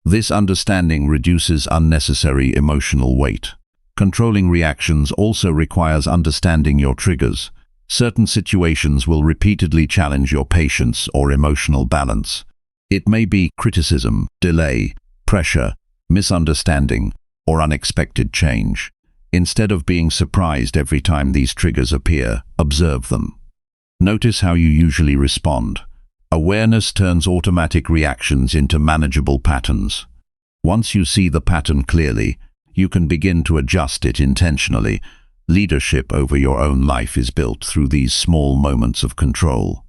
This understanding reduces unnecessary emotional weight. Controlling reactions also requires understanding your triggers. Certain situations will repeatedly challenge your patience or emotional balance. It may be criticism, delay, pressure, misunderstanding, or unexpected change. Instead of being surprised every time these triggers appear, observe them. Notice how you usually respond. Awareness turns automatic reactions into manageable patterns. Once you see the pattern clearly, you can begin to adjust it intentionally. Leadership over your own life is built through these small moments of control.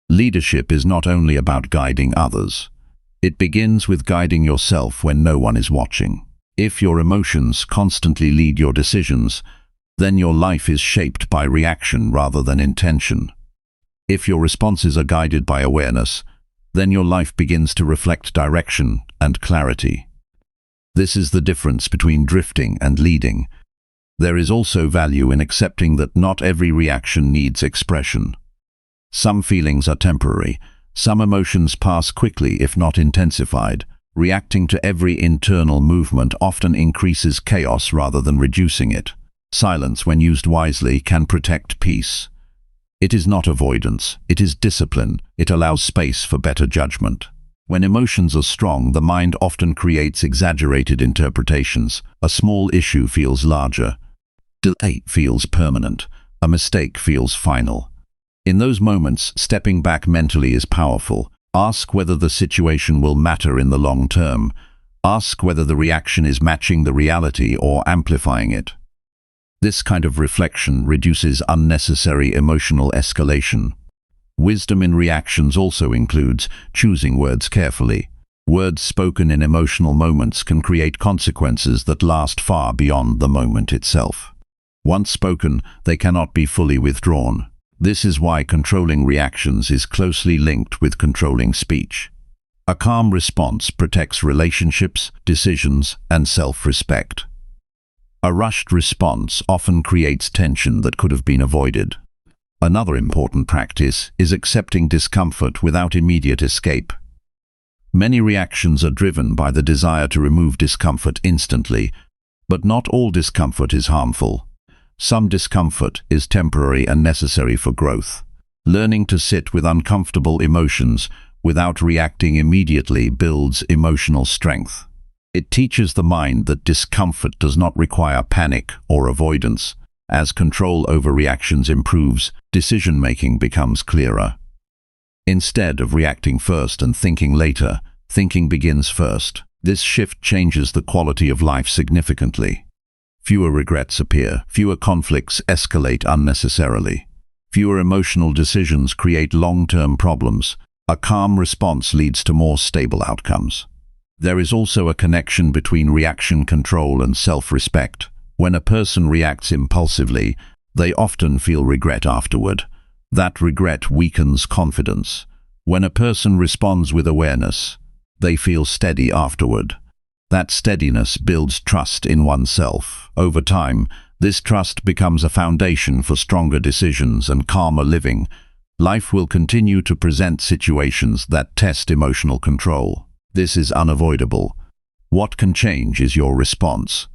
Leadership is not only about guiding others. It begins with guiding yourself when no one is watching. If your emotions constantly lead your decisions, then your life is shaped by reaction rather than intention. If your responses are guided by awareness, then your life begins to reflect direction and clarity. This is the difference between drifting and leading. There is also value in accepting that not every reaction needs expression. Some feelings are temporary. Some emotions pass quickly if not intensified. Reacting to every internal movement often increases chaos rather than reducing it. Silence, when used wisely, can protect peace. It is not avoidance, it is discipline. It allows space for better judgment. When emotions are strong, the mind often creates exaggerated interpretations. A small issue feels larger. Delay feels permanent. A mistake feels final. In those moments, stepping back mentally is powerful. Ask whether the situation will matter in the long term. Ask whether the reaction is matching the reality or amplifying it. This kind of reflection reduces unnecessary emotional escalation. Wisdom in reactions also includes choosing words carefully. Words spoken in emotional moments can create consequences that last far beyond the moment itself. Once spoken, they cannot be fully withdrawn. This is why controlling reactions is closely linked with controlling speech. A calm response protects relationships, decisions, and self-respect. A rushed response often creates tension that could have been avoided. Another important practice is accepting discomfort without immediate escape. Many reactions are driven by the desire to remove discomfort instantly, but not all discomfort is harmful. Some discomfort is temporary and necessary for growth. Learning to sit with uncomfortable emotions without reacting immediately builds emotional strength. It teaches the mind that discomfort does not require panic or avoidance. As control over reactions improves, decision-making becomes clearer. Instead of reacting first and thinking later, thinking begins first. This shift changes the quality of life significantly. Fewer regrets appear, fewer conflicts escalate unnecessarily. Fewer emotional decisions create long-term problems. A calm response leads to more stable outcomes. There is also a connection between reaction control and self-respect. When a person reacts impulsively, they often feel regret afterward. That regret weakens confidence. When a person responds with awareness, they feel steady afterward. That steadiness builds trust in oneself. Over time, this trust becomes a foundation for stronger decisions and calmer living. Life will continue to present situations that test emotional control. This is unavoidable. What can change is your response.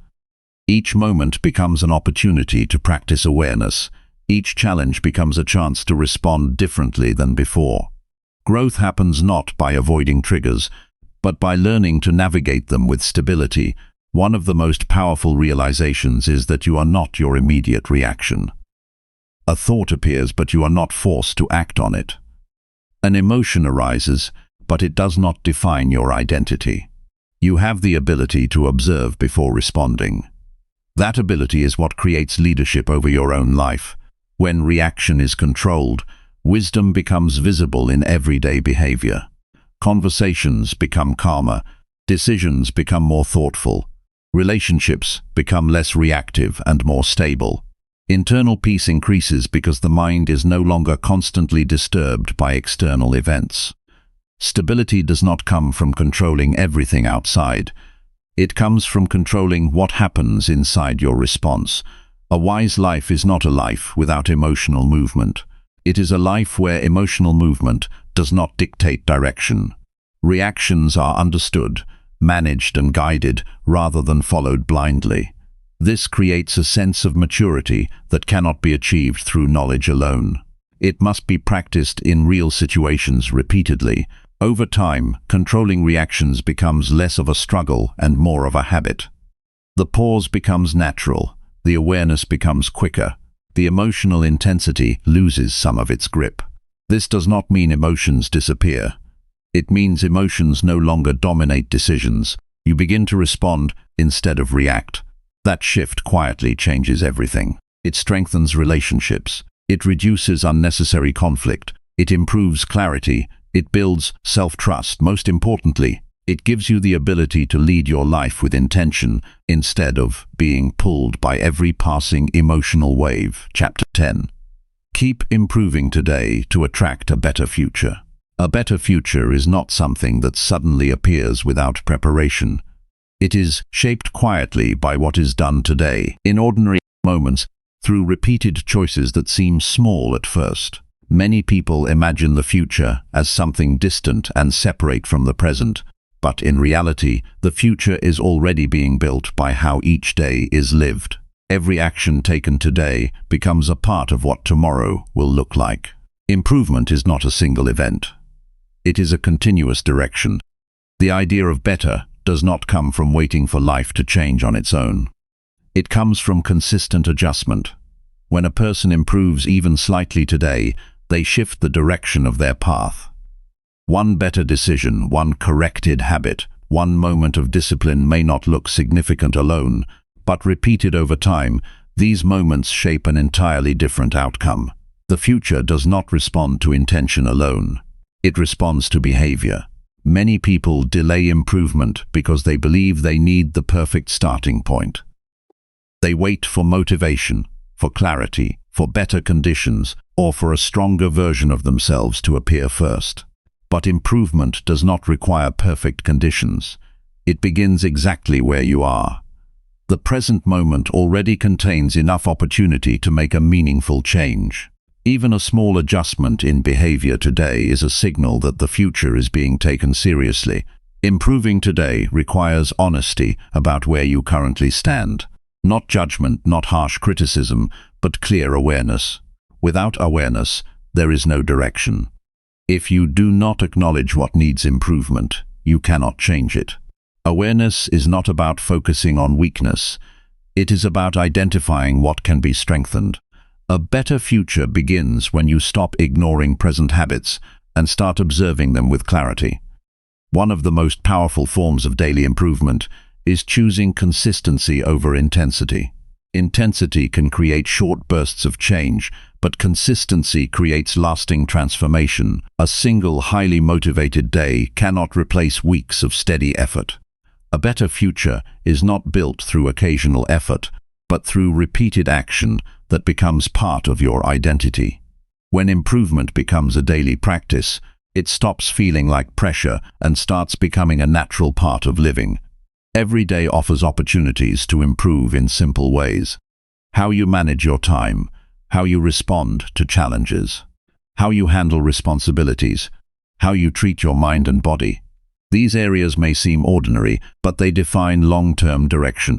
Each moment becomes an opportunity to practice awareness. Each challenge becomes a chance to respond differently than before. Growth happens not by avoiding triggers, but by learning to navigate them with stability. One of the most powerful realizations is that you are not your immediate reaction. A thought appears, but you are not forced to act on it. An emotion arises, but it does not define your identity. You have the ability to observe before responding. That ability is what creates leadership over your own life. When reaction is controlled, wisdom becomes visible in everyday behavior. Conversations become calmer, decisions become more thoughtful, relationships become less reactive and more stable. Internal peace increases because the mind is no longer constantly disturbed by external events. Stability does not come from controlling everything outside. It comes from controlling what happens inside your response. A wise life is not a life without emotional movement. It is a life where emotional movement does not dictate direction. Reactions are understood, managed and guided rather than followed blindly. This creates a sense of maturity that cannot be achieved through knowledge alone. It must be practiced in real situations repeatedly. Over time, controlling reactions becomes less of a struggle and more of a habit. The pause becomes natural, the awareness becomes quicker, the emotional intensity loses some of its grip. This does not mean emotions disappear. It means emotions no longer dominate decisions. You begin to respond instead of react. That shift quietly changes everything. It strengthens relationships. It reduces unnecessary conflict. It improves clarity. It builds self-trust. Most importantly, it gives you the ability to lead your life with intention instead of being pulled by every passing emotional wave. Chapter 10. Keep improving today to attract a better future. A better future is not something that suddenly appears without preparation. It is shaped quietly by what is done today, in ordinary moments, through repeated choices that seem small at first. Many people imagine the future as something distant and separate from the present, but in reality, the future is already being built by how each day is lived. Every action taken today becomes a part of what tomorrow will look like. Improvement is not a single event. It is a continuous direction. The idea of better does not come from waiting for life to change on its own. It comes from consistent adjustment. When a person improves even slightly today, they shift the direction of their path. One better decision, one corrected habit, one moment of discipline may not look significant alone, but repeated over time, these moments shape an entirely different outcome. The future does not respond to intention alone. It responds to behavior. Many people delay improvement because they believe they need the perfect starting point. They wait for motivation, for clarity, for better conditions, or for a stronger version of themselves to appear first. But improvement does not require perfect conditions. It begins exactly where you are. The present moment already contains enough opportunity to make a meaningful change. Even a small adjustment in behavior today is a signal that the future is being taken seriously. Improving today requires honesty about where you currently stand. Not judgment, not harsh criticism, but clear awareness. Without awareness, there is no direction. If you do not acknowledge what needs improvement, you cannot change it. Awareness is not about focusing on weakness. It is about identifying what can be strengthened. A better future begins when you stop ignoring present habits and start observing them with clarity. One of the most powerful forms of daily improvement is choosing consistency over intensity. Intensity can create short bursts of change, but consistency creates lasting transformation. A single highly motivated day cannot replace weeks of steady effort. A better future is not built through occasional effort, but through repeated action that becomes part of your identity. When improvement becomes a daily practice, it stops feeling like pressure and starts becoming a natural part of living. Every day offers opportunities to improve in simple ways. How you manage your time, how you respond to challenges, how you handle responsibilities, how you treat your mind and body. These areas may seem ordinary, but they define long-term direction.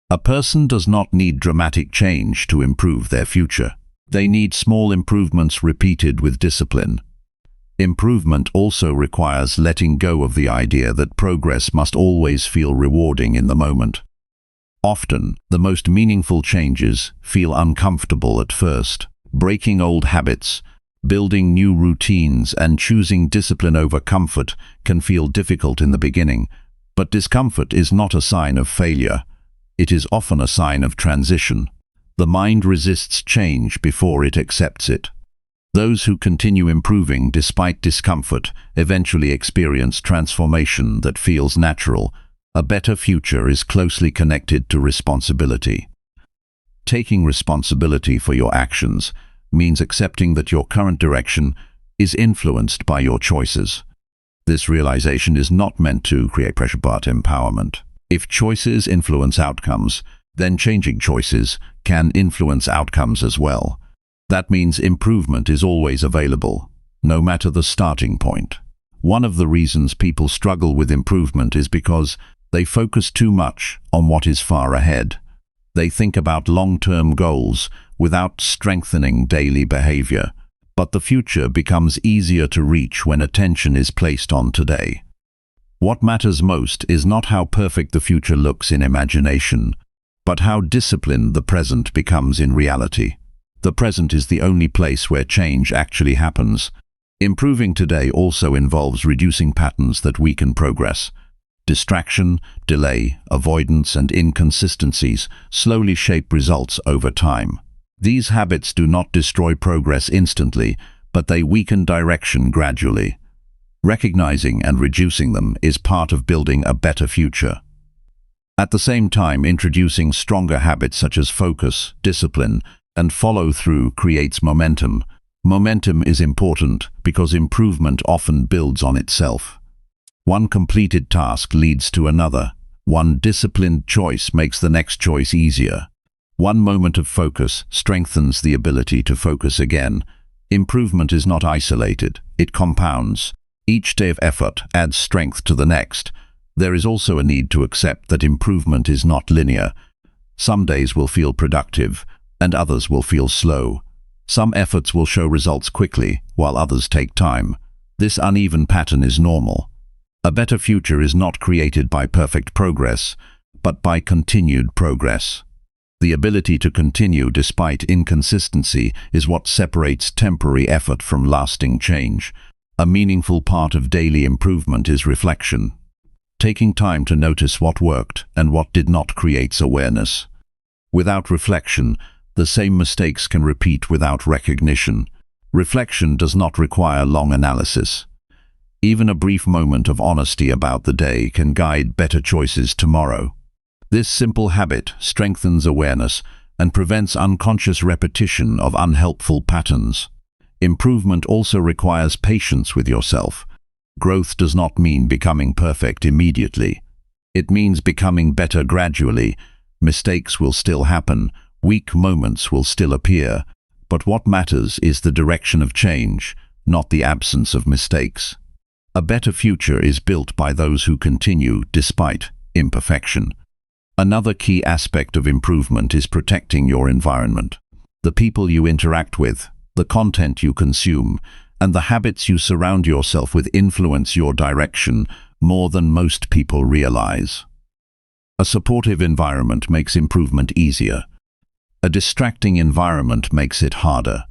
A person does not need dramatic change to improve their future. They need small improvements repeated with discipline. Improvement also requires letting go of the idea that progress must always feel rewarding in the moment. Often, the most meaningful changes feel uncomfortable at first. Breaking old habits, building new routines, and choosing discipline over comfort can feel difficult in the beginning, but discomfort is not a sign of failure. It is often a sign of transition. The mind resists change before it accepts it. Those who continue improving despite discomfort eventually experience transformation that feels natural. A better future is closely connected to responsibility. Taking responsibility for your actions means accepting that your current direction is influenced by your choices. This realization is not meant to create pressure but empowerment. If choices influence outcomes, then changing choices can influence outcomes as well. That means improvement is always available, no matter the starting point. One of the reasons people struggle with improvement is because they focus too much on what is far ahead. They think about long-term goals without strengthening daily behavior. But the future becomes easier to reach when attention is placed on today. What matters most is not how perfect the future looks in imagination, but how disciplined the present becomes in reality. The present is the only place where change actually happens. Improving today also involves reducing patterns that weaken progress. Distraction, delay, avoidance, and inconsistencies slowly shape results over time. These habits do not destroy progress instantly, but they weaken direction gradually. Recognizing and reducing them is part of building a better future. At the same time, introducing stronger habits such as focus, discipline, and follow-through creates momentum. Momentum is important because improvement often builds on itself. One completed task leads to another. One disciplined choice makes the next choice easier. One moment of focus strengthens the ability to focus again. Improvement is not isolated, it compounds. Each day of effort adds strength to the next. There is also a need to accept that improvement is not linear. Some days will feel productive, and others will feel slow. Some efforts will show results quickly, while others take time. This uneven pattern is normal. A better future is not created by perfect progress, but by continued progress. The ability to continue despite inconsistency is what separates temporary effort from lasting change. A meaningful part of daily improvement is reflection. Taking time to notice what worked and what did not creates awareness. Without reflection, the same mistakes can repeat without recognition. Reflection does not require long analysis. Even a brief moment of honesty about the day can guide better choices tomorrow. This simple habit strengthens awareness and prevents unconscious repetition of unhelpful patterns. Improvement also requires patience with yourself. Growth does not mean becoming perfect immediately. It means becoming better gradually. Mistakes will still happen, weak moments will still appear, but what matters is the direction of change, not the absence of mistakes. A better future is built by those who continue despite imperfection. Another key aspect of improvement is protecting your environment. The people you interact with, the content you consume, and the habits you surround yourself with influence your direction more than most people realize. A supportive environment makes improvement easier. A distracting environment makes it harder.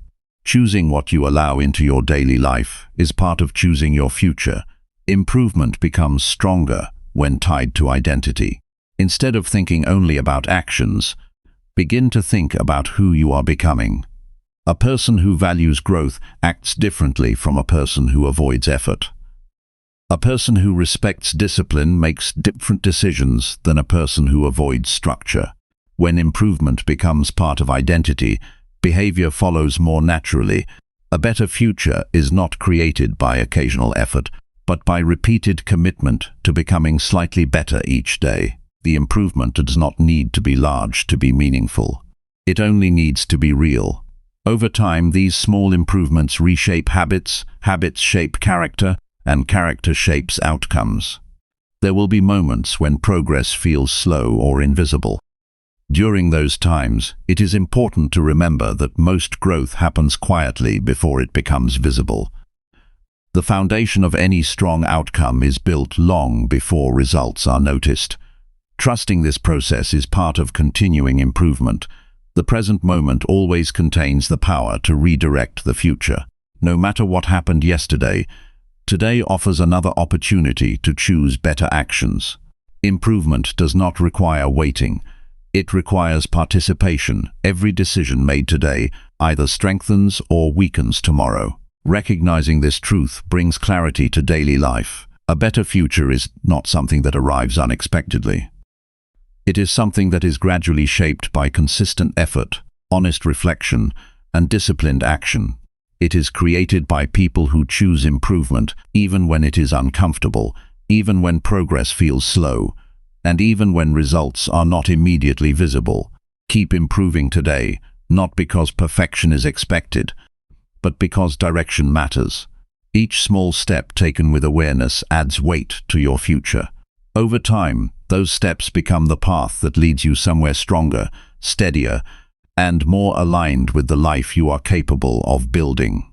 Choosing what you allow into your daily life is part of choosing your future. Improvement becomes stronger when tied to identity. Instead of thinking only about actions, begin to think about who you are becoming. A person who values growth acts differently from a person who avoids effort. A person who respects discipline makes different decisions than a person who avoids structure. When improvement becomes part of identity, behavior follows more naturally. A better future is not created by occasional effort, but by repeated commitment to becoming slightly better each day. The improvement does not need to be large to be meaningful. It only needs to be real. Over time, these small improvements reshape habits, habits shape character, and character shapes outcomes. There will be moments when progress feels slow or invisible. During those times, it is important to remember that most growth happens quietly before it becomes visible. The foundation of any strong outcome is built long before results are noticed. Trusting this process is part of continuing improvement. The present moment always contains the power to redirect the future. No matter what happened yesterday, today offers another opportunity to choose better actions. Improvement does not require waiting. It requires participation. Every decision made today either strengthens or weakens tomorrow. Recognizing this truth brings clarity to daily life. A better future is not something that arrives unexpectedly. It is something that is gradually shaped by consistent effort, honest reflection, and disciplined action. It is created by people who choose improvement, even when it is uncomfortable, even when progress feels slow, and even when results are not immediately visible. Keep improving today, not because perfection is expected, but because direction matters. Each small step taken with awareness adds weight to your future. Over time, those steps become the path that leads you somewhere stronger, steadier, and more aligned with the life you are capable of building.